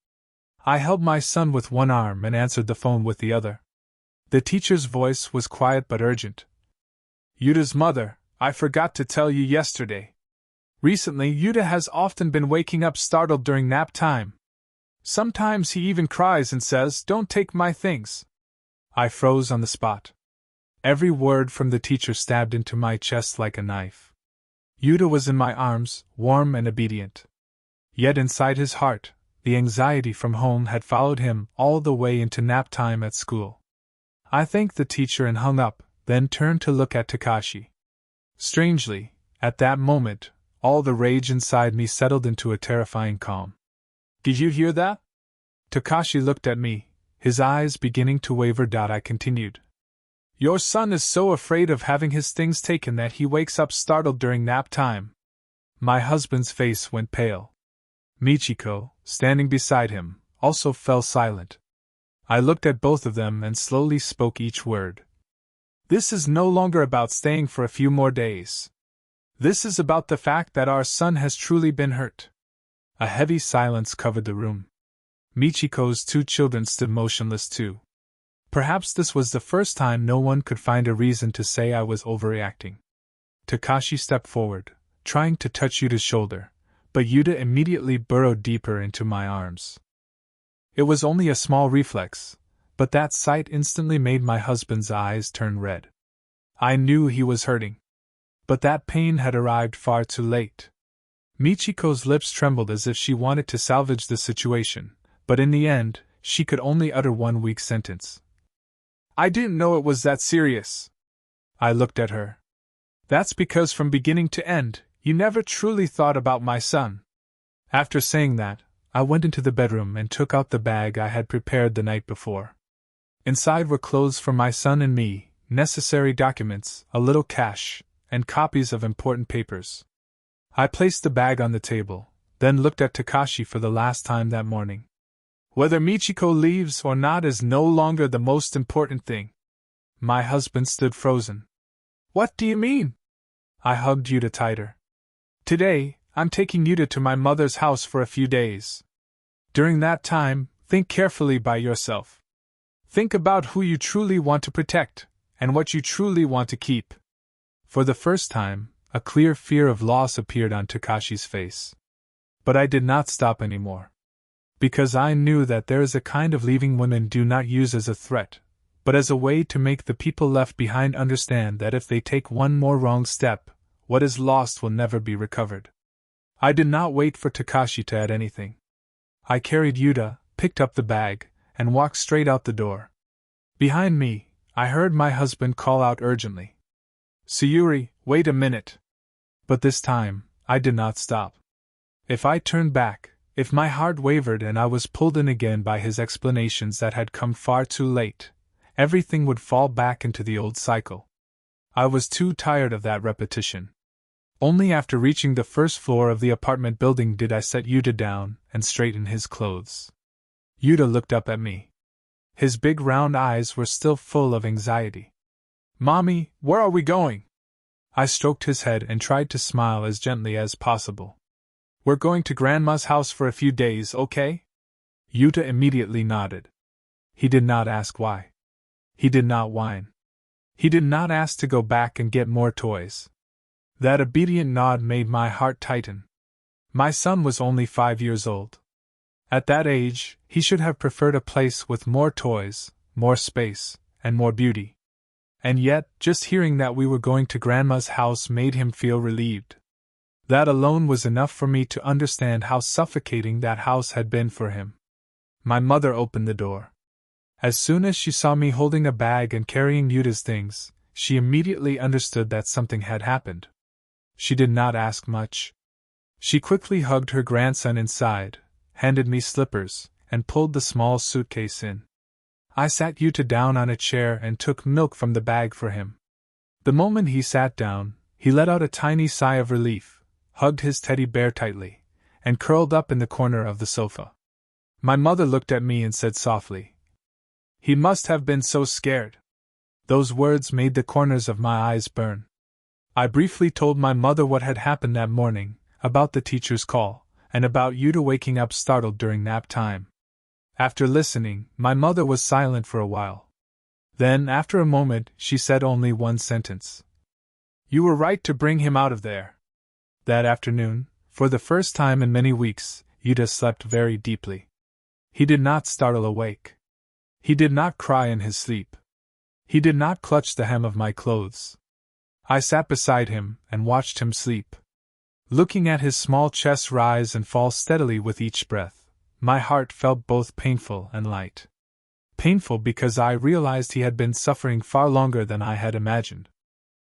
I held my son with one arm and answered the phone with the other. The teacher's voice was quiet but urgent. Yuta's mother, I forgot to tell you yesterday. Recently, Yuta has often been waking up startled during nap time. Sometimes he even cries and says, "Don't take my things." I froze on the spot. Every word from the teacher stabbed into my chest like a knife. Yuta was in my arms, warm and obedient. Yet inside his heart, the anxiety from home had followed him all the way into nap time at school. I thanked the teacher and hung up, then turned to look at Takashi. Strangely, at that moment, all the rage inside me settled into a terrifying calm. Did you hear that? Takashi looked at me, His eyes beginning to waver. I continued. Your son is so afraid of having his things taken that he wakes up startled during nap time. My husband's face went pale. Michiko, standing beside him, also fell silent. I looked at both of them and slowly spoke each word. This is no longer about staying for a few more days. This is about the fact that our son has truly been hurt. A heavy silence covered the room. Michiko's 2 children stood motionless too. Perhaps this was the first time no one could find a reason to say I was overreacting. Takashi stepped forward, trying to touch Yuta's shoulder, but Yuta immediately burrowed deeper into my arms. It was only a small reflex, but that sight instantly made my husband's eyes turn red. I knew he was hurting. But that pain had arrived far too late. Michiko's lips trembled as if she wanted to salvage the situation, but in the end, she could only utter one weak sentence. I didn't know it was that serious. I looked at her. That's because from beginning to end, you never truly thought about my son. After saying that, I went into the bedroom and took out the bag I had prepared the night before. Inside were clothes for my son and me, necessary documents, a little cash, and copies of important papers. I placed the bag on the table, then looked at Takashi for the last time that morning. Whether Michiko leaves or not is no longer the most important thing. My husband stood frozen. What do you mean? I hugged Yuta tighter. Today, I'm taking Yuta to my mother's house for a few days. During that time, think carefully by yourself. Think about who you truly want to protect, and what you truly want to keep. For the first time, a clear fear of loss appeared on Takashi's face. But I did not stop anymore. Because I knew that there is a kind of leaving women do not use as a threat, but as a way to make the people left behind understand that if they take one more wrong step, what is lost will never be recovered. I did not wait for Takashi to add anything. I carried Yuta, picked up the bag, and walked straight out the door. Behind me, I heard my husband call out urgently. Sayuri, wait a minute. But this time, I did not stop. If I turned back, if my heart wavered and I was pulled in again by his explanations that had come far too late, everything would fall back into the old cycle. I was too tired of that repetition. Only after reaching the first floor of the apartment building did I set Yuta down and straighten his clothes. Yuta looked up at me. His big round eyes were still full of anxiety. Mommy, where are we going? I stroked his head and tried to smile as gently as possible. We're going to Grandma's house for a few days, okay? Yuta immediately nodded. He did not ask why. He did not whine. He did not ask to go back and get more toys. That obedient nod made my heart tighten. My son was only 5 years old. At that age, he should have preferred a place with more toys, more space, and more beauty. And yet, just hearing that we were going to Grandma's house made him feel relieved. That alone was enough for me to understand how suffocating that house had been for him. My mother opened the door. As soon as she saw me holding a bag and carrying Yuta's things, she immediately understood that something had happened. She did not ask much. She quickly hugged her grandson inside, handed me slippers, and pulled the small suitcase in. I sat Yuta down on a chair and took milk from the bag for him. The moment he sat down, he let out a tiny sigh of relief, hugged his teddy bear tightly, and curled up in the corner of the sofa. My mother looked at me and said softly, "He must have been so scared." Those words made the corners of my eyes burn. I briefly told my mother what had happened that morning, about the teacher's call, and about Yuta waking up startled during nap time. After listening, my mother was silent for a while. Then, after a moment, she said only one sentence. "You were right to bring him out of there." That afternoon, for the first time in many weeks, Yuta slept very deeply. He did not startle awake. He did not cry in his sleep. He did not clutch the hem of my clothes. I sat beside him and watched him sleep. Looking at his small chest rise and fall steadily with each breath, my heart felt both painful and light. Painful because I realized he had been suffering far longer than I had imagined.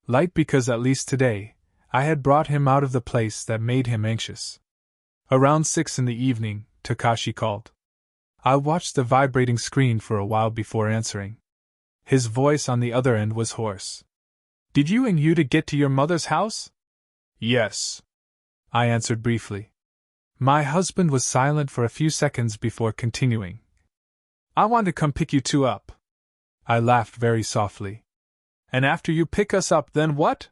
Light because at least today, I had brought him out of the place that made him anxious. Around 6 in the evening, Takashi called. I watched the vibrating screen for a while before answering. His voice on the other end was hoarse. Did you and Yuta get to your mother's house? Yes, I answered briefly. My husband was silent for a few seconds before continuing. I want to come pick you two up. I laughed very softly. And after you pick us up, then what?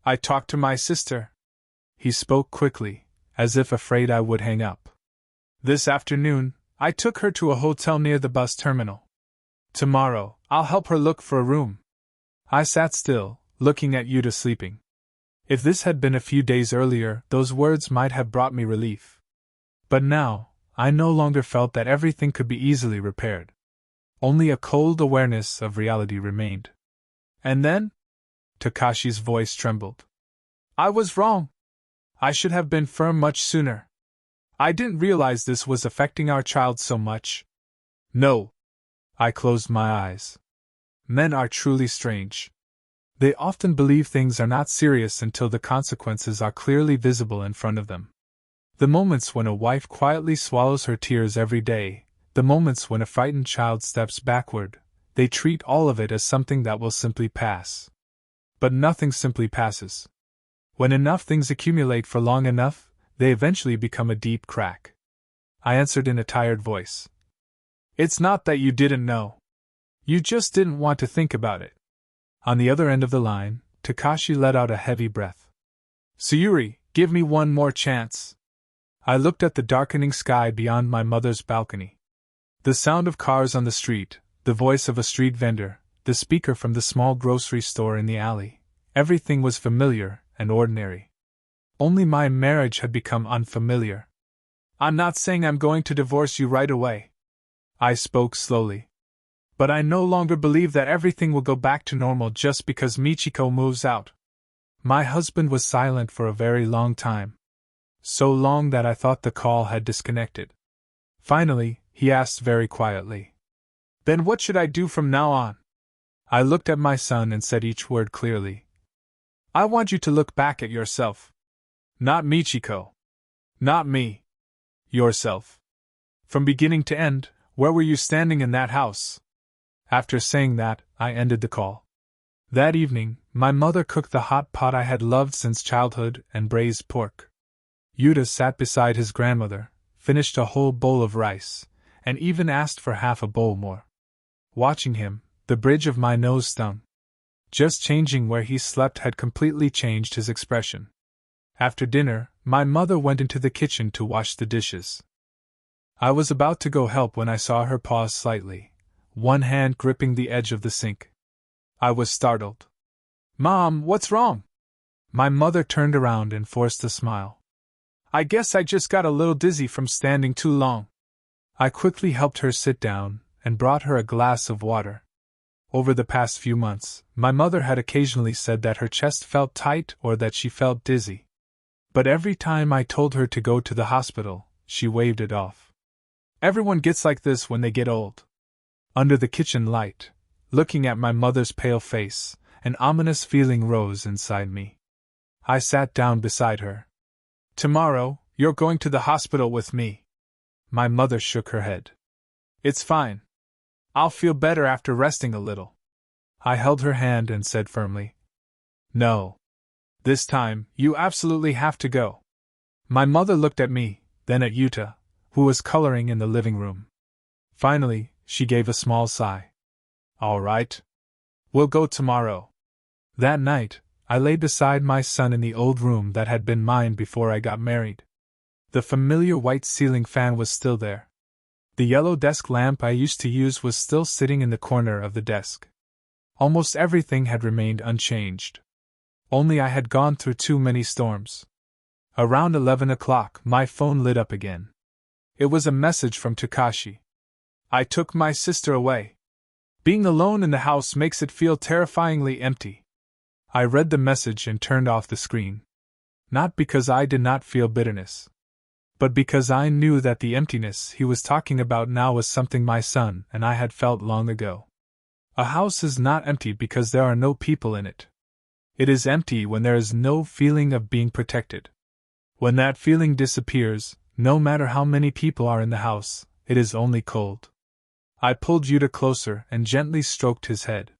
I talked to my sister. He spoke quickly, as if afraid I would hang up. This afternoon, I took her to a hotel near the bus terminal. Tomorrow, I'll help her look for a room. I sat still, looking at Yuta sleeping. If this had been a few days earlier, those words might have brought me relief. But now, I no longer felt that everything could be easily repaired. Only a cold awareness of reality remained. And then? Takashi's voice trembled. I was wrong. I should have been firm much sooner. I didn't realize this was affecting our child so much. No. I closed my eyes. Men are truly strange. They often believe things are not serious until the consequences are clearly visible in front of them. The moments when a wife quietly swallows her tears every day, the moments when a frightened child steps backward, they treat all of it as something that will simply pass. But nothing simply passes. When enough things accumulate for long enough, they eventually become a deep crack. I answered in a tired voice. It's not that you didn't know. You just didn't want to think about it. On the other end of the line, Takashi let out a heavy breath. Sayuri, give me one more chance. I looked at the darkening sky beyond my mother's balcony. The sound of cars on the street, the voice of a street vendor, the speaker from the small grocery store in the alley, everything was familiar and ordinary. Only my marriage had become unfamiliar. I'm not saying I'm going to divorce you right away. I spoke slowly. But I no longer believe that everything will go back to normal just because Michiko moves out. My husband was silent for a very long time. So long that I thought the call had disconnected. Finally, he asked very quietly. Then what should I do from now on? I looked at my son and said each word clearly. I want you to look back at yourself. Not Michiko. Not me. Yourself. From beginning to end, where were you standing in that house? After saying that, I ended the call. That evening, my mother cooked the hot pot I had loved since childhood and braised pork. Yuta sat beside his grandmother, finished a whole bowl of rice, and even asked for half a bowl more. Watching him, the bridge of my nose stung. Just changing where he slept had completely changed his expression. After dinner, my mother went into the kitchen to wash the dishes. I was about to go help when I saw her pause slightly, one hand gripping the edge of the sink. I was startled. Mom, what's wrong? My mother turned around and forced a smile. I guess I just got a little dizzy from standing too long. I quickly helped her sit down and brought her a glass of water. Over the past few months, my mother had occasionally said that her chest felt tight or that she felt dizzy. But every time I told her to go to the hospital, she waved it off. Everyone gets like this when they get old. Under the kitchen light, looking at my mother's pale face, an ominous feeling rose inside me. I sat down beside her. Tomorrow, you're going to the hospital with me. My mother shook her head. It's fine. I'll feel better after resting a little. I held her hand and said firmly. No. This time, you absolutely have to go. My mother looked at me, then at Yuta, who was coloring in the living room. Finally, she gave a small sigh. All right. We'll go tomorrow. That night, I lay beside my son in the old room that had been mine before I got married. The familiar white ceiling fan was still there. The yellow desk lamp I used to use was still sitting in the corner of the desk. Almost everything had remained unchanged. Only I had gone through too many storms. Around 11 o'clock, my phone lit up again. It was a message from Takashi. I took my sister away. Being alone in the house makes it feel terrifyingly empty. I read the message and turned off the screen. Not because I did not feel bitterness, but because I knew that the emptiness he was talking about now was something my son and I had felt long ago. A house is not empty because there are no people in it. It is empty when there is no feeling of being protected. When that feeling disappears, no matter how many people are in the house, It is only cold. I pulled Yuta closer and gently stroked his head.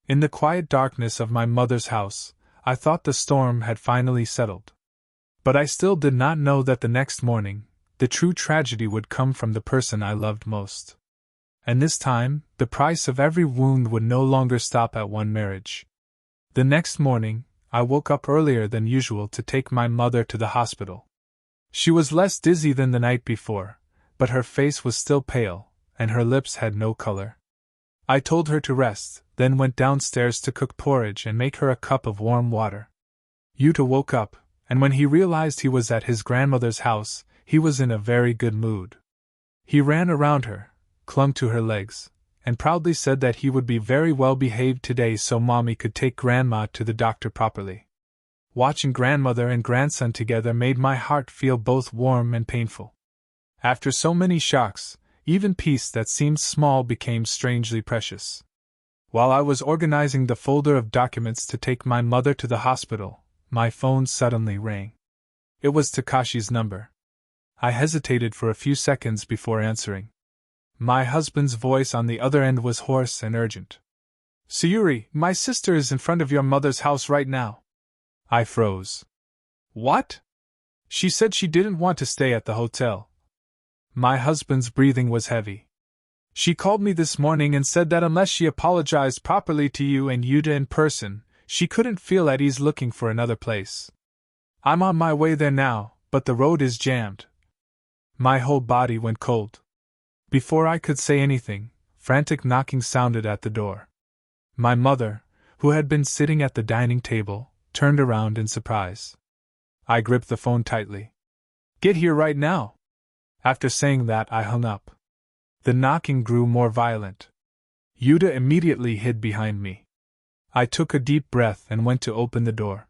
In the quiet darkness of my mother's house, I thought the storm had finally settled. But I still did not know that the next morning, the true tragedy would come from the person I loved most. And this time, the price of every wound would no longer stop at one marriage. The next morning, I woke up earlier than usual to take my mother to the hospital. She was less dizzy than the night before, but her face was still pale, and her lips had no color. I told her to rest, then went downstairs to cook porridge and make her a cup of warm water. Yuta woke up, and when he realized he was at his grandmother's house, he was in a very good mood. He ran around her, clung to her legs, and proudly said that he would be very well behaved today so Mommy could take Grandma to the doctor properly. Watching grandmother and grandson together made my heart feel both warm and painful. After so many shocks, even peace that seemed small became strangely precious. While I was organizing the folder of documents to take my mother to the hospital, my phone suddenly rang. It was Takashi's number. I hesitated for a few seconds before answering. My husband's voice on the other end was hoarse and urgent. "Sayuri, my sister is in front of your mother's house right now." I froze. "What?" "She said she didn't want to stay at the hotel." My husband's breathing was heavy. "She called me this morning and said that unless she apologized properly to you and Yuta in person, she couldn't feel at ease looking for another place. I'm on my way there now, but the road is jammed." My whole body went cold. Before I could say anything, frantic knocking sounded at the door. My mother, who had been sitting at the dining table, turned around in surprise. I gripped the phone tightly. "Get here right now." After saying that, I hung up. The knocking grew more violent. Yuta immediately hid behind me. I took a deep breath and went to open the door.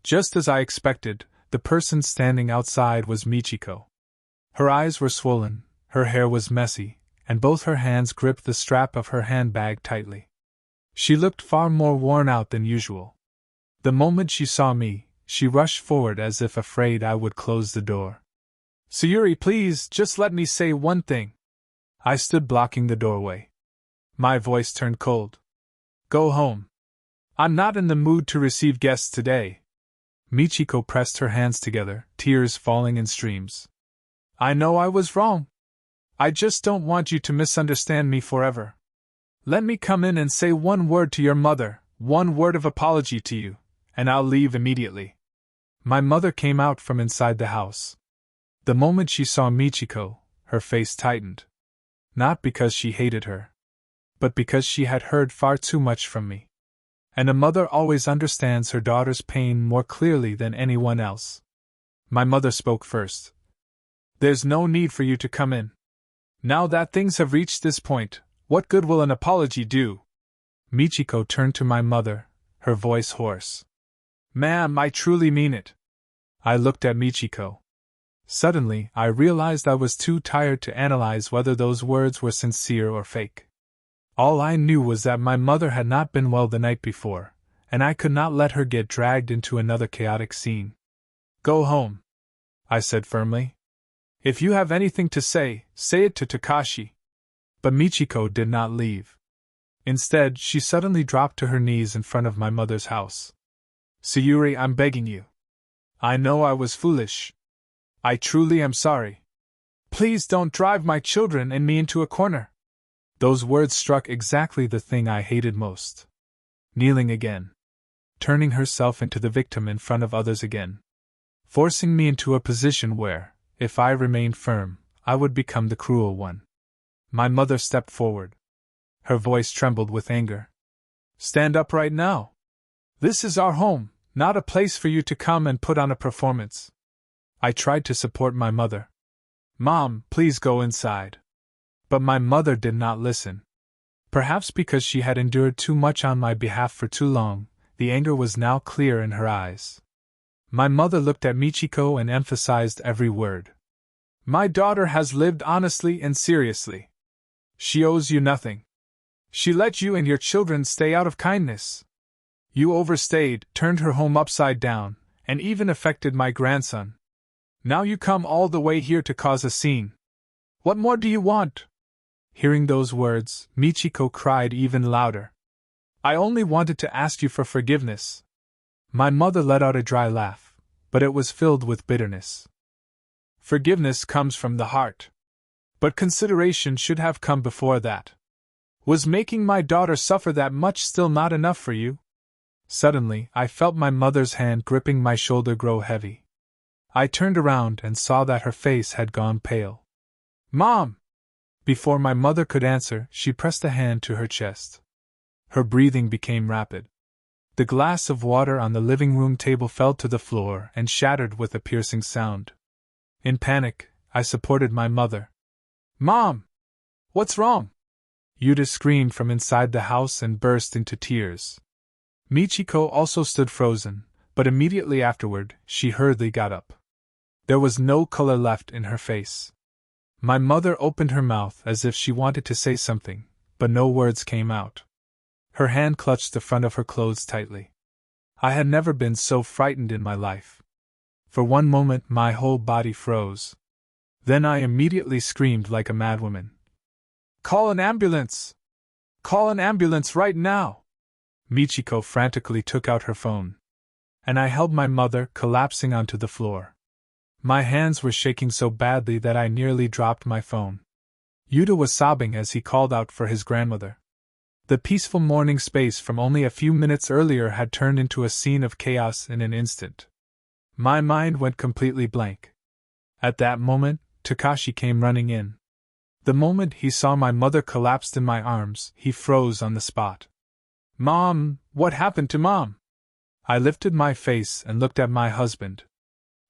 Just as I expected, the person standing outside was Michiko. Her eyes were swollen, her hair was messy, and both her hands gripped the strap of her handbag tightly. She looked far more worn out than usual. The moment she saw me, she rushed forward as if afraid I would close the door. "Sayuri, please, just let me say one thing." I stood blocking the doorway. My voice turned cold. "Go home. I'm not in the mood to receive guests today." Michiko pressed her hands together, tears falling in streams. "I know I was wrong. I just don't want you to misunderstand me forever. Let me come in and say one word to your mother, one word of apology to you, and I'll leave immediately." My mother came out from inside the house. The moment she saw Michiko, her face tightened. Not because she hated her, but because she had heard far too much from me. And a mother always understands her daughter's pain more clearly than anyone else. My mother spoke first. "There's no need for you to come in. Now that things have reached this point, what good will an apology do?" Michiko turned to my mother, her voice hoarse. "Ma'am, I truly mean it." I looked at Michiko. Suddenly, I realized I was too tired to analyze whether those words were sincere or fake. All I knew was that my mother had not been well the night before, and I could not let her get dragged into another chaotic scene. "Go home," I said firmly. "If you have anything to say, say it to Takashi." But Michiko did not leave. Instead, she suddenly dropped to her knees in front of my mother's house. "Sayuri, I'm begging you. I know I was foolish. I truly am sorry. Please don't drive my children and me into a corner." Those words struck exactly the thing I hated most. Kneeling again. Turning herself into the victim in front of others again. Forcing me into a position where, if I remained firm, I would become the cruel one. My mother stepped forward. Her voice trembled with anger. "Stand up right now. This is our home, not a place for you to come and put on a performance." I tried to support my mother. "Mom, please go inside." But my mother did not listen. Perhaps because she had endured too much on my behalf for too long, the anger was now clear in her eyes. My mother looked at Michiko and emphasized every word. "My daughter has lived honestly and seriously. She owes you nothing. She let you and your children stay out of kindness. You overstayed, turned her home upside down, and even affected my grandson. Now you come all the way here to cause a scene. What more do you want? Hearing those words, Michiko cried even louder. I only wanted to ask you for forgiveness. My mother let out a dry laugh, but it was filled with bitterness. Forgiveness comes from the heart. But consideration should have come before that. Was making my daughter suffer that much still not enough for you? Suddenly, I felt my mother's hand gripping my shoulder grow heavy. I turned around and saw that her face had gone pale. Mom! Before my mother could answer, she pressed a hand to her chest. Her breathing became rapid. The glass of water on the living room table fell to the floor and shattered with a piercing sound. In panic, I supported my mother. Mom! What's wrong? Yuta screamed from inside the house and burst into tears. Michiko also stood frozen, but immediately afterward, she hurriedly got up. There was no color left in her face. My mother opened her mouth as if she wanted to say something, but no words came out. Her hand clutched the front of her clothes tightly. I had never been so frightened in my life. For one moment my whole body froze. Then I immediately screamed like a madwoman. Call an ambulance! Call an ambulance right now! Michiko frantically took out her phone. And I held my mother, collapsing onto the floor. My hands were shaking so badly that I nearly dropped my phone. Yuta was sobbing as he called out for his grandmother. The peaceful morning space from only a few minutes earlier had turned into a scene of chaos in an instant. My mind went completely blank. At that moment, Takashi came running in. The moment he saw my mother collapsed in my arms, he froze on the spot. Mom, what happened to Mom? I lifted my face and looked at my husband.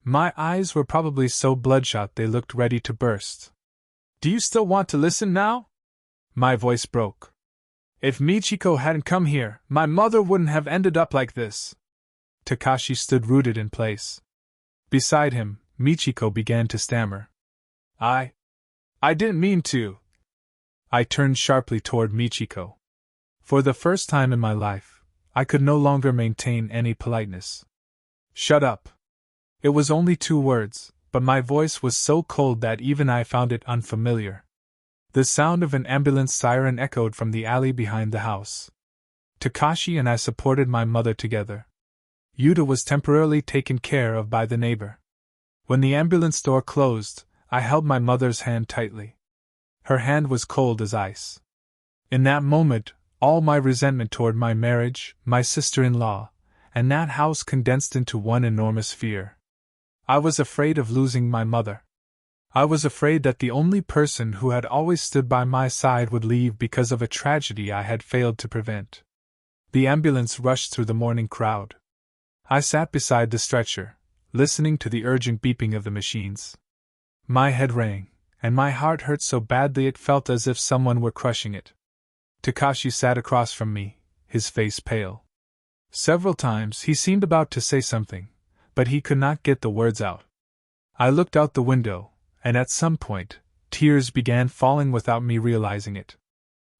My eyes were probably so bloodshot they looked ready to burst. Do you still want to listen now? My voice broke. If Michiko hadn't come here, my mother wouldn't have ended up like this. Takashi stood rooted in place. Beside him, Michiko began to stammer. I didn't mean to. I turned sharply toward Michiko. For the first time in my life, I could no longer maintain any politeness. Shut up. It was only 2 words, but my voice was so cold that even I found it unfamiliar. The sound of an ambulance siren echoed from the alley behind the house. Takashi and I supported my mother together. Yuta was temporarily taken care of by the neighbor. When the ambulance door closed, I held my mother's hand tightly. Her hand was cold as ice. In that moment, all my resentment toward my marriage, my sister-in-law, and that house condensed into one enormous fear. I was afraid of losing my mother. I was afraid that the only person who had always stood by my side would leave because of a tragedy I had failed to prevent. The ambulance rushed through the morning crowd. I sat beside the stretcher, listening to the urgent beeping of the machines. My head rang, and my heart hurt so badly it felt as if someone were crushing it. Takashi sat across from me, his face pale. Several times he seemed about to say something, but he could not get the words out. I looked out the window, and at some point, tears began falling without me realizing it.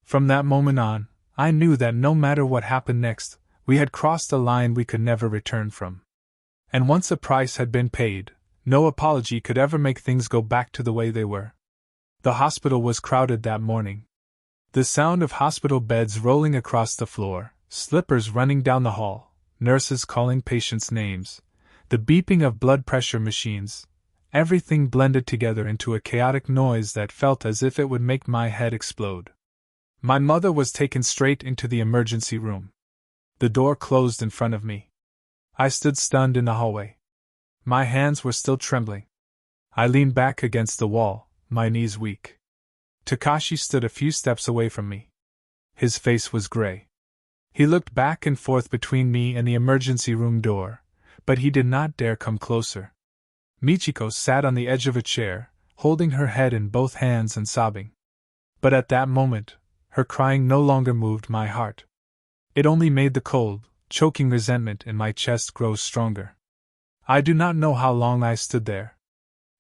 From that moment on, I knew that no matter what happened next, we had crossed a line we could never return from. And once a price had been paid, no apology could ever make things go back to the way they were. The hospital was crowded that morning. The sound of hospital beds rolling across the floor, slippers running down the hall, nurses calling patients' names, the beeping of blood pressure machines, everything blended together into a chaotic noise that felt as if it would make my head explode. My mother was taken straight into the emergency room. The door closed in front of me. I stood stunned in the hallway. My hands were still trembling. I leaned back against the wall, my knees weak. Takashi stood a few steps away from me. His face was gray. He looked back and forth between me and the emergency room door, but he did not dare come closer. Michiko sat on the edge of a chair, holding her head in both hands and sobbing. But at that moment, her crying no longer moved my heart. It only made the cold, choking resentment in my chest grow stronger. I do not know how long I stood there.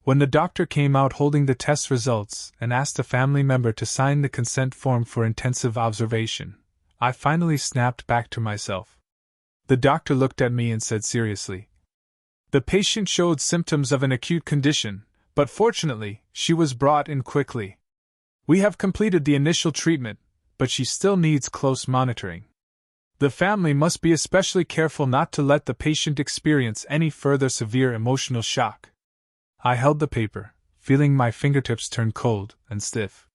When the doctor came out holding the test results and asked a family member to sign the consent form for intensive observation, I finally snapped back to myself. The doctor looked at me and said seriously, "The patient showed symptoms of an acute condition, But fortunately, she was brought in quickly. We have completed the initial treatment, but she still needs close monitoring. The family must be especially careful not to let the patient experience any further severe emotional shock. I held the paper, feeling my fingertips turn cold and stiff.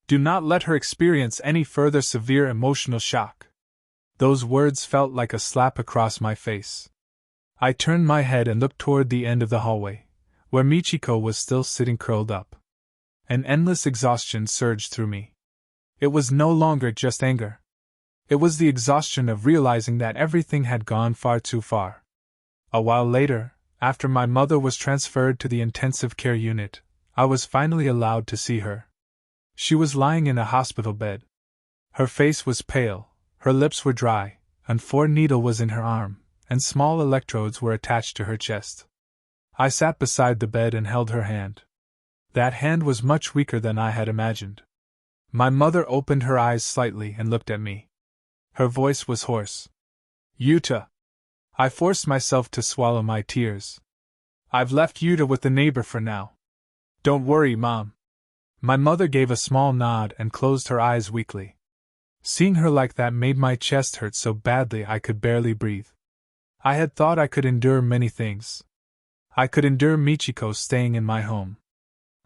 Do not let her experience any further severe emotional shock. Those words felt like a slap across my face. I turned my head and looked toward the end of the hallway, where Michiko was still sitting curled up. An endless exhaustion surged through me. It was no longer just anger. It was the exhaustion of realizing that everything had gone far too far. A while later, after my mother was transferred to the intensive care unit, I was finally allowed to see her. She was lying in a hospital bed. Her face was pale, her lips were dry, and 4 needle was in her arm, and small electrodes were attached to her chest. I sat beside the bed and held her hand. That hand was much weaker than I had imagined. My mother opened her eyes slightly and looked at me. Her voice was hoarse. Yuta. I forced myself to swallow my tears. I've left Yuta with the neighbor for now. Don't worry, Mom. My mother gave a small nod and closed her eyes weakly. Seeing her like that made my chest hurt so badly I could barely breathe. I had thought I could endure many things. I could endure Michiko staying in my home.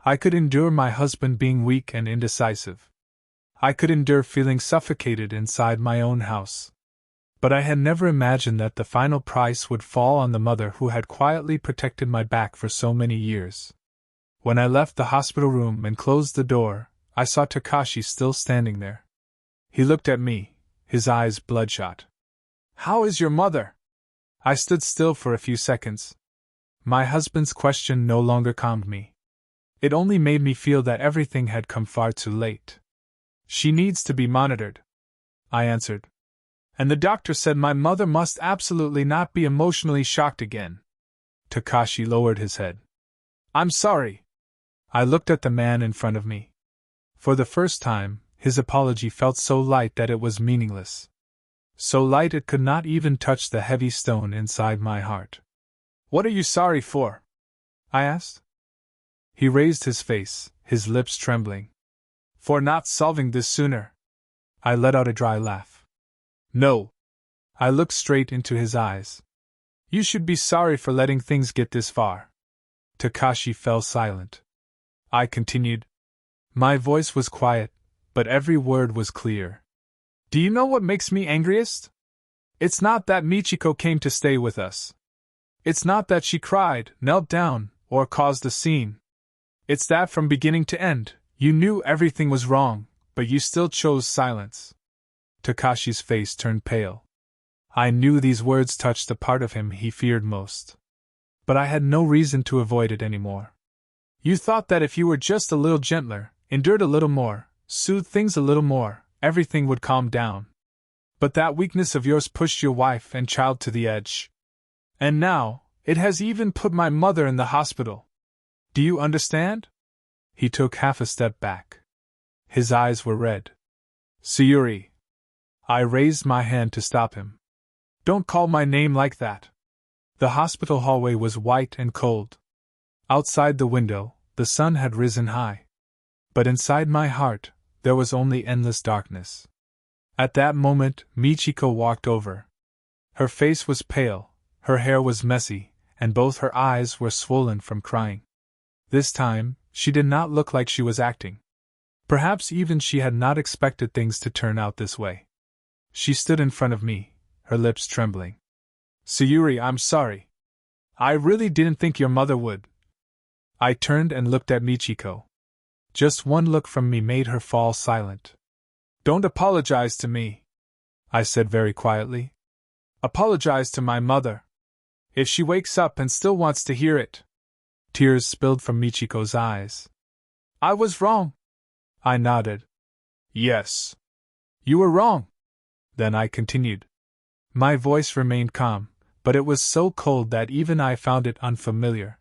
I could endure my husband being weak and indecisive. I could endure feeling suffocated inside my own house. But I had never imagined that the final price would fall on the mother who had quietly protected my back for so many years. When I left the hospital room and closed the door, I saw Takashi still standing there. He looked at me, his eyes bloodshot. How is your mother? I stood still for a few seconds. My husband's question no longer calmed me. It only made me feel that everything had come far too late. She needs to be monitored, I answered. And the doctor said my mother must absolutely not be emotionally shocked again. Takashi lowered his head. I'm sorry. I looked at the man in front of me. For the first time, his apology felt so light that it was meaningless. So light it could not even touch the heavy stone inside my heart. What are you sorry for? I asked. He raised his face, his lips trembling. For not solving this sooner. I let out a dry laugh. No. I looked straight into his eyes. You should be sorry for letting things get this far. Takashi fell silent. I continued. My voice was quiet, but every word was clear. Do you know what makes me angriest? It's not that Michiko came to stay with us. It's not that she cried, knelt down, or caused a scene. It's that from beginning to end, you knew everything was wrong, but you still chose silence. Takashi's face turned pale. I knew these words touched the part of him he feared most. But I had no reason to avoid it anymore. You thought that if you were just a little gentler, endured a little more, soothed things a little more, everything would calm down. But that weakness of yours pushed your wife and child to the edge. And now, it has even put my mother in the hospital. Do you understand? He took half a step back. His eyes were red. Sayuri. I raised my hand to stop him. Don't call my name like that. The hospital hallway was white and cold. Outside the window, the sun had risen high. But inside my heart, there was only endless darkness. At that moment, Michiko walked over. Her face was pale, her hair was messy, and both her eyes were swollen from crying. This time, she did not look like she was acting. Perhaps even she had not expected things to turn out this way. She stood in front of me, her lips trembling. Sayuri, I'm sorry. I really didn't think your mother would. I turned and looked at Michiko. Just one look from me made her fall silent. Don't apologize to me, I said very quietly. Apologize to my mother. If she wakes up and still wants to hear it. Tears spilled from Michiko's eyes. I was wrong. I nodded. Yes. You were wrong. Then I continued. My voice remained calm, but it was so cold that even I found it unfamiliar.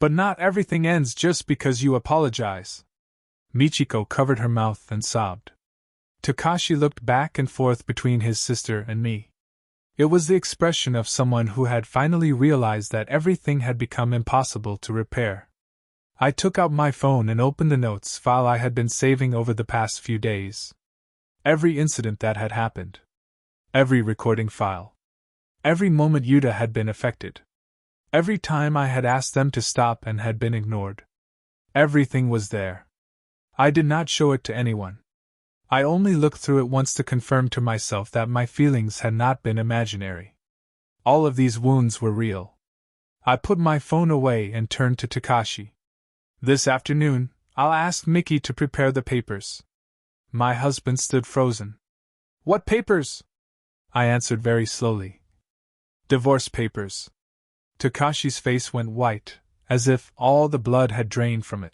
But not everything ends just because you apologize. Michiko covered her mouth and sobbed. Takashi looked back and forth between his sister and me. It was the expression of someone who had finally realized that everything had become impossible to repair. I took out my phone and opened the notes file I had been saving over the past few days. Every incident that had happened. Every recording file. Every moment Yuta had been affected. Every time I had asked them to stop and had been ignored. Everything was there. I did not show it to anyone. I only looked through it once to confirm to myself that my feelings had not been imaginary. All of these wounds were real. I put my phone away and turned to Takashi. This afternoon, I'll ask Mickey to prepare the papers. My husband stood frozen. What papers? I answered very slowly. Divorce papers. Takashi's face went white, as if all the blood had drained from it.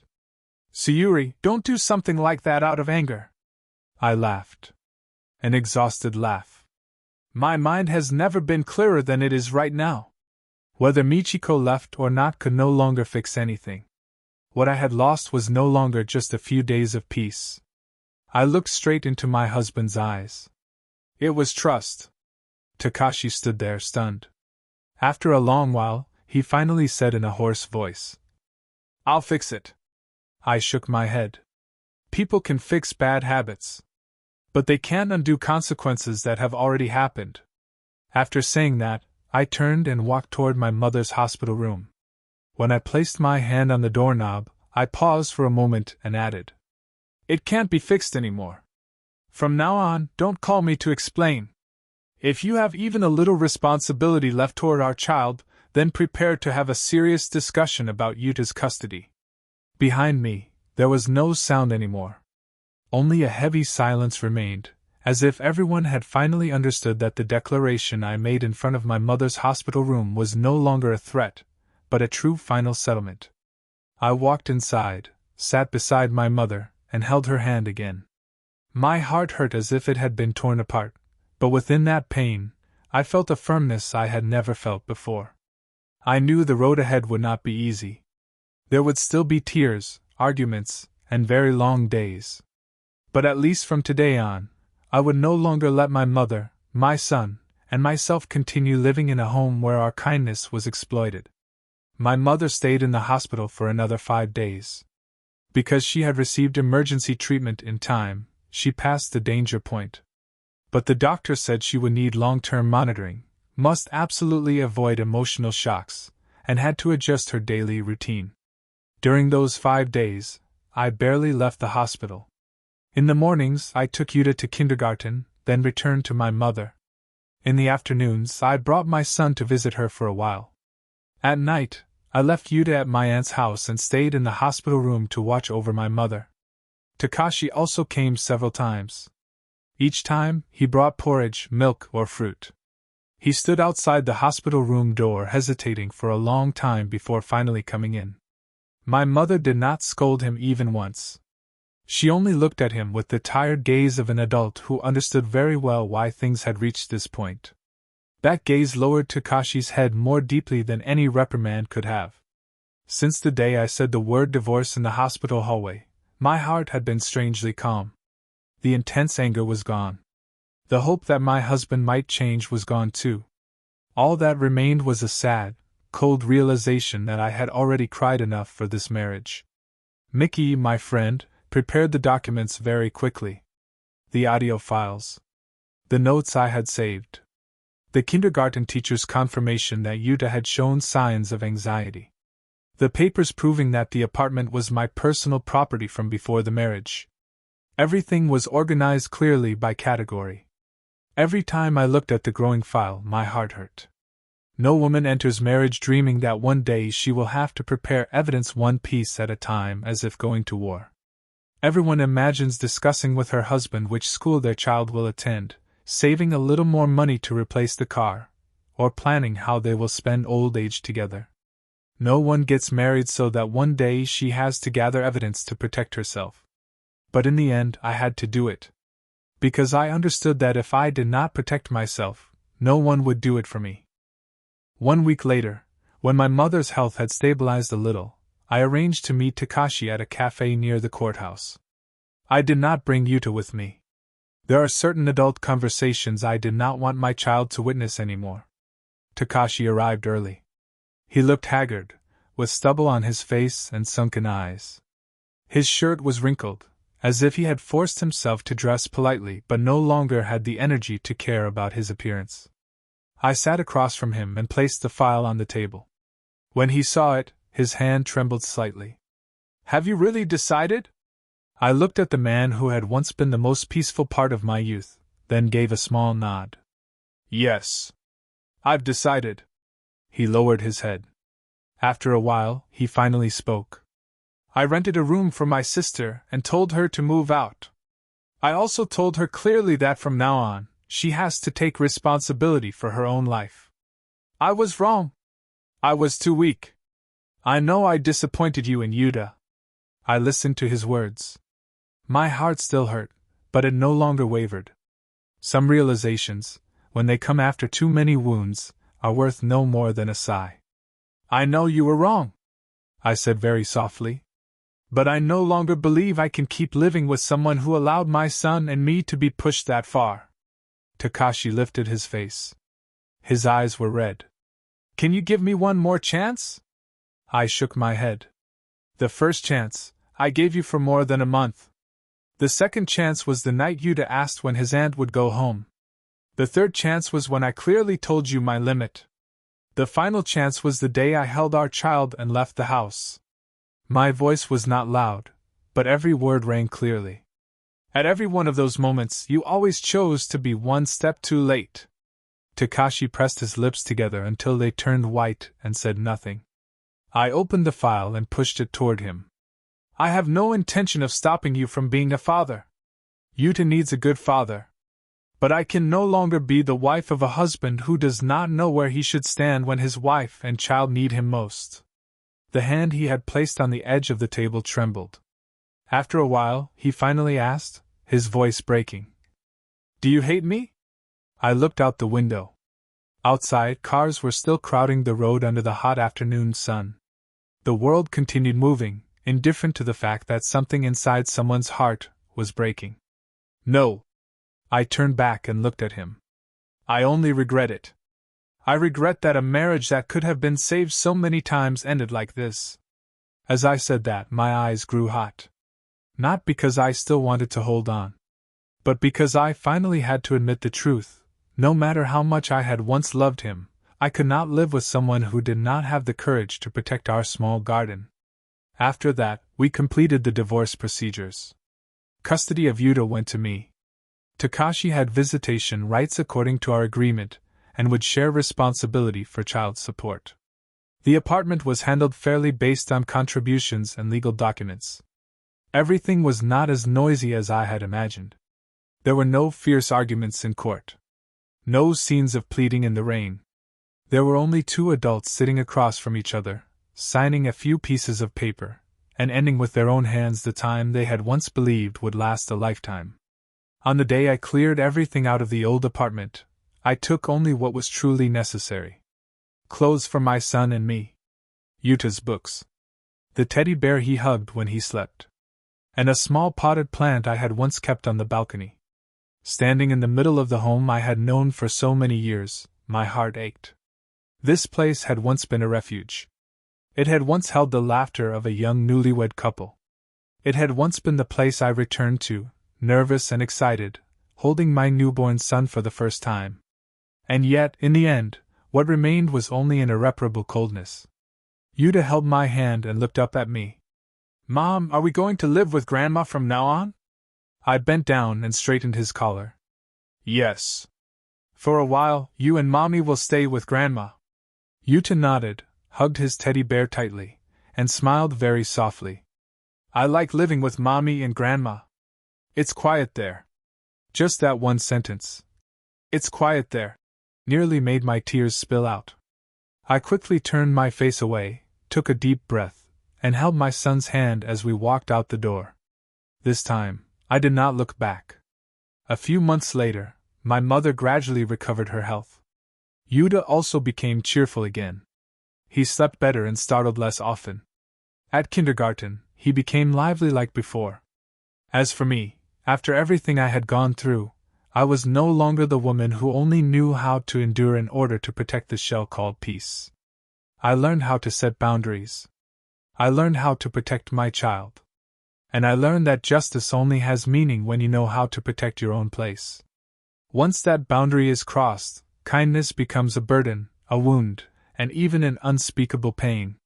Sayuri, don't do something like that out of anger. I laughed. An exhausted laugh. My mind has never been clearer than it is right now. Whether Michiko left or not could no longer fix anything. What I had lost was no longer just a few days of peace. I looked straight into my husband's eyes. It was trust. Takashi stood there stunned. After a long while, he finally said in a hoarse voice, I'll fix it. I shook my head. People can fix bad habits. But they can't undo consequences that have already happened. After saying that, I turned and walked toward my mother's hospital room. When I placed my hand on the doorknob, I paused for a moment and added, It can't be fixed anymore. From now on, don't call me to explain. If you have even a little responsibility left toward our child, then prepare to have a serious discussion about Yuta's custody. Behind me, there was no sound anymore. Only a heavy silence remained, as if everyone had finally understood that the declaration I made in front of my mother's hospital room was no longer a threat, but a true final settlement. I walked inside, sat beside my mother, and held her hand again. My heart hurt as if it had been torn apart, but within that pain, I felt a firmness I had never felt before. I knew the road ahead would not be easy. There would still be tears, arguments, and very long days. But at least from today on, I would no longer let my mother, my son, and myself continue living in a home where our kindness was exploited. My mother stayed in the hospital for another 5 days. Because she had received emergency treatment in time, she passed the danger point. But the doctor said she would need long-term monitoring, must absolutely avoid emotional shocks, and had to adjust her daily routine. During those 5 days, I barely left the hospital. In the mornings, I took Yuta to kindergarten, then returned to my mother. In the afternoons, I brought my son to visit her for a while. At night, I left Yuta at my aunt's house and stayed in the hospital room to watch over my mother. Takashi also came several times. Each time, he brought porridge, milk, or fruit. He stood outside the hospital room door hesitating for a long time before finally coming in. My mother did not scold him even once. She only looked at him with the tired gaze of an adult who understood very well why things had reached this point. That gaze lowered Takashi's head more deeply than any reprimand could have. Since the day I said the word divorce in the hospital hallway, my heart had been strangely calm. The intense anger was gone. The hope that my husband might change was gone too. All that remained was a sad, cold realization that I had already cried enough for this marriage. Mickey, my friend, prepared the documents very quickly. The audio files. The notes I had saved. The kindergarten teacher's confirmation that Yuta had shown signs of anxiety. The papers proving that the apartment was my personal property from before the marriage. Everything was organized clearly by category. Every time I looked at the growing file, my heart hurt. No woman enters marriage dreaming that one day she will have to prepare evidence one piece at a time as if going to war. Everyone imagines discussing with her husband which school their child will attend, saving a little more money to replace the car, or planning how they will spend old age together. No one gets married so that one day she has to gather evidence to protect herself. But in the end, I had to do it. Because I understood that if I did not protect myself, no one would do it for me. 1 week later, when my mother's health had stabilized a little, I arranged to meet Takashi at a cafe near the courthouse. I did not bring Yuta with me. There are certain adult conversations I did not want my child to witness anymore. Takashi arrived early. He looked haggard, with stubble on his face and sunken eyes. His shirt was wrinkled, as if he had forced himself to dress politely but no longer had the energy to care about his appearance. I sat across from him and placed the file on the table. When he saw it, his hand trembled slightly. "Have you really decided?" I looked at the man who had once been the most peaceful part of my youth, then gave a small nod. "Yes. I've decided." He lowered his head. After a while, he finally spoke. "I rented a room for my sister and told her to move out. I also told her clearly that from now on, she has to take responsibility for her own life. I was wrong. I was too weak. I know I disappointed you and Yuta." I listened to his words. My heart still hurt, but it no longer wavered. Some realizations, when they come after too many wounds, are worth no more than a sigh. "I know you were wrong," I said very softly. "But I no longer believe I can keep living with someone who allowed my son and me to be pushed that far." Takashi lifted his face. His eyes were red. "Can you give me one more chance?" I shook my head. "The first chance, I gave you for more than a month. The second chance was the night Yuta asked when his aunt would go home. The third chance was when I clearly told you my limit. The final chance was the day I held our child and left the house." My voice was not loud, but every word rang clearly. "At every one of those moments, you always chose to be one step too late." Takashi pressed his lips together until they turned white and said nothing. I opened the file and pushed it toward him. "I have no intention of stopping you from being a father. Yuta needs a good father. But I can no longer be the wife of a husband who does not know where he should stand when his wife and child need him most." The hand he had placed on the edge of the table trembled. After a while, he finally asked, his voice breaking, "Do you hate me?" I looked out the window. Outside, cars were still crowding the road under the hot afternoon sun. The world continued moving, indifferent to the fact that something inside someone's heart was breaking. "No." I turned back and looked at him. "I only regret it. I regret that a marriage that could have been saved so many times ended like this." As I said that, my eyes grew hot. Not because I still wanted to hold on, but because I finally had to admit the truth. No matter how much I had once loved him, I could not live with someone who did not have the courage to protect our small garden. After that, we completed the divorce procedures. Custody of Yuta went to me. Takashi had visitation rights according to our agreement, and would share responsibility for child support. The apartment was handled fairly based on contributions and legal documents. Everything was not as noisy as I had imagined. There were no fierce arguments in court. No scenes of pleading in the rain. There were only two adults sitting across from each other, signing a few pieces of paper, and ending with their own hands the time they had once believed would last a lifetime. On the day I cleared everything out of the old apartment, I took only what was truly necessary. Clothes for my son and me. Yuta's books. The teddy bear he hugged when he slept. And a small potted plant I had once kept on the balcony. Standing in the middle of the home I had known for so many years, my heart ached. This place had once been a refuge. It had once held the laughter of a young newlywed couple. It had once been the place I returned to, nervous and excited, holding my newborn son for the first time. And yet, in the end, what remained was only an irreparable coldness. Yuta held my hand and looked up at me. "Mom, are we going to live with Grandma from now on?" I bent down and straightened his collar. "Yes. For a while, you and Mommy will stay with Grandma." Yuta nodded, hugged his teddy bear tightly, and smiled very softly. "I like living with Mommy and Grandma. It's quiet there." Just that one sentence, "It's quiet there," nearly made my tears spill out. I quickly turned my face away, took a deep breath, and held my son's hand as we walked out the door. This time, I did not look back. A few months later, my mother gradually recovered her health. Yuta also became cheerful again. He slept better and startled less often. At kindergarten, he became lively like before. As for me, after everything I had gone through, I was no longer the woman who only knew how to endure in order to protect the shell called peace. I learned how to set boundaries. I learned how to protect my child. And I learned that justice only has meaning when you know how to protect your own place. Once that boundary is crossed, kindness becomes a burden, a wound, and even an unspeakable pain.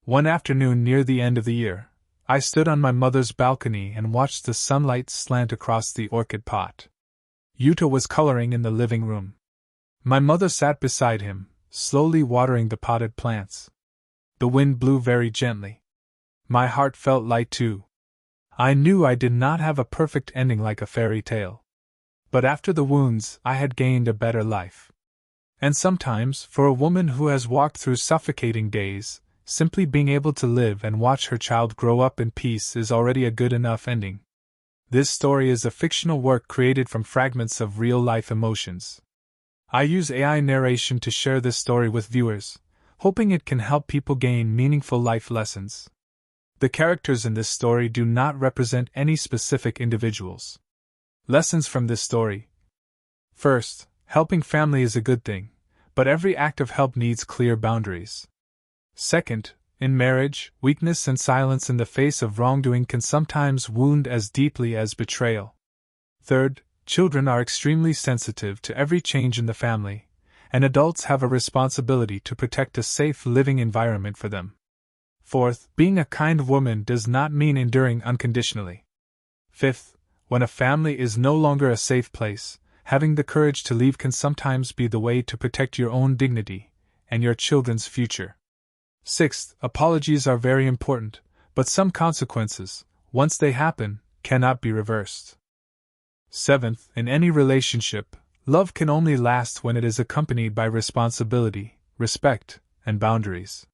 One afternoon near the end of the year, I stood on my mother's balcony and watched the sunlight slant across the orchid pot. Yuta was coloring in the living room. My mother sat beside him, slowly watering the potted plants. The wind blew very gently. My heart felt light too. I knew I did not have a perfect ending like a fairy tale. But after the wounds, I had gained a better life. And sometimes, for a woman who has walked through suffocating days, simply being able to live and watch her child grow up in peace is already a good enough ending. This story is a fictional work created from fragments of real-life emotions. I use AI narration to share this story with viewers, hoping it can help people gain meaningful life lessons. The characters in this story do not represent any specific individuals. Lessons from this story. First, helping family is a good thing, but every act of help needs clear boundaries. Second, in marriage, weakness and silence in the face of wrongdoing can sometimes wound as deeply as betrayal. Third, children are extremely sensitive to every change in the family, and adults have a responsibility to protect a safe living environment for them. Fourth, being a kind woman does not mean enduring unconditionally. Fifth, when a family is no longer a safe place, having the courage to leave can sometimes be the way to protect your own dignity and your children's future. Sixth, apologies are very important, but some consequences, once they happen, cannot be reversed. Seventh, in any relationship, love can only last when it is accompanied by responsibility, respect, and boundaries.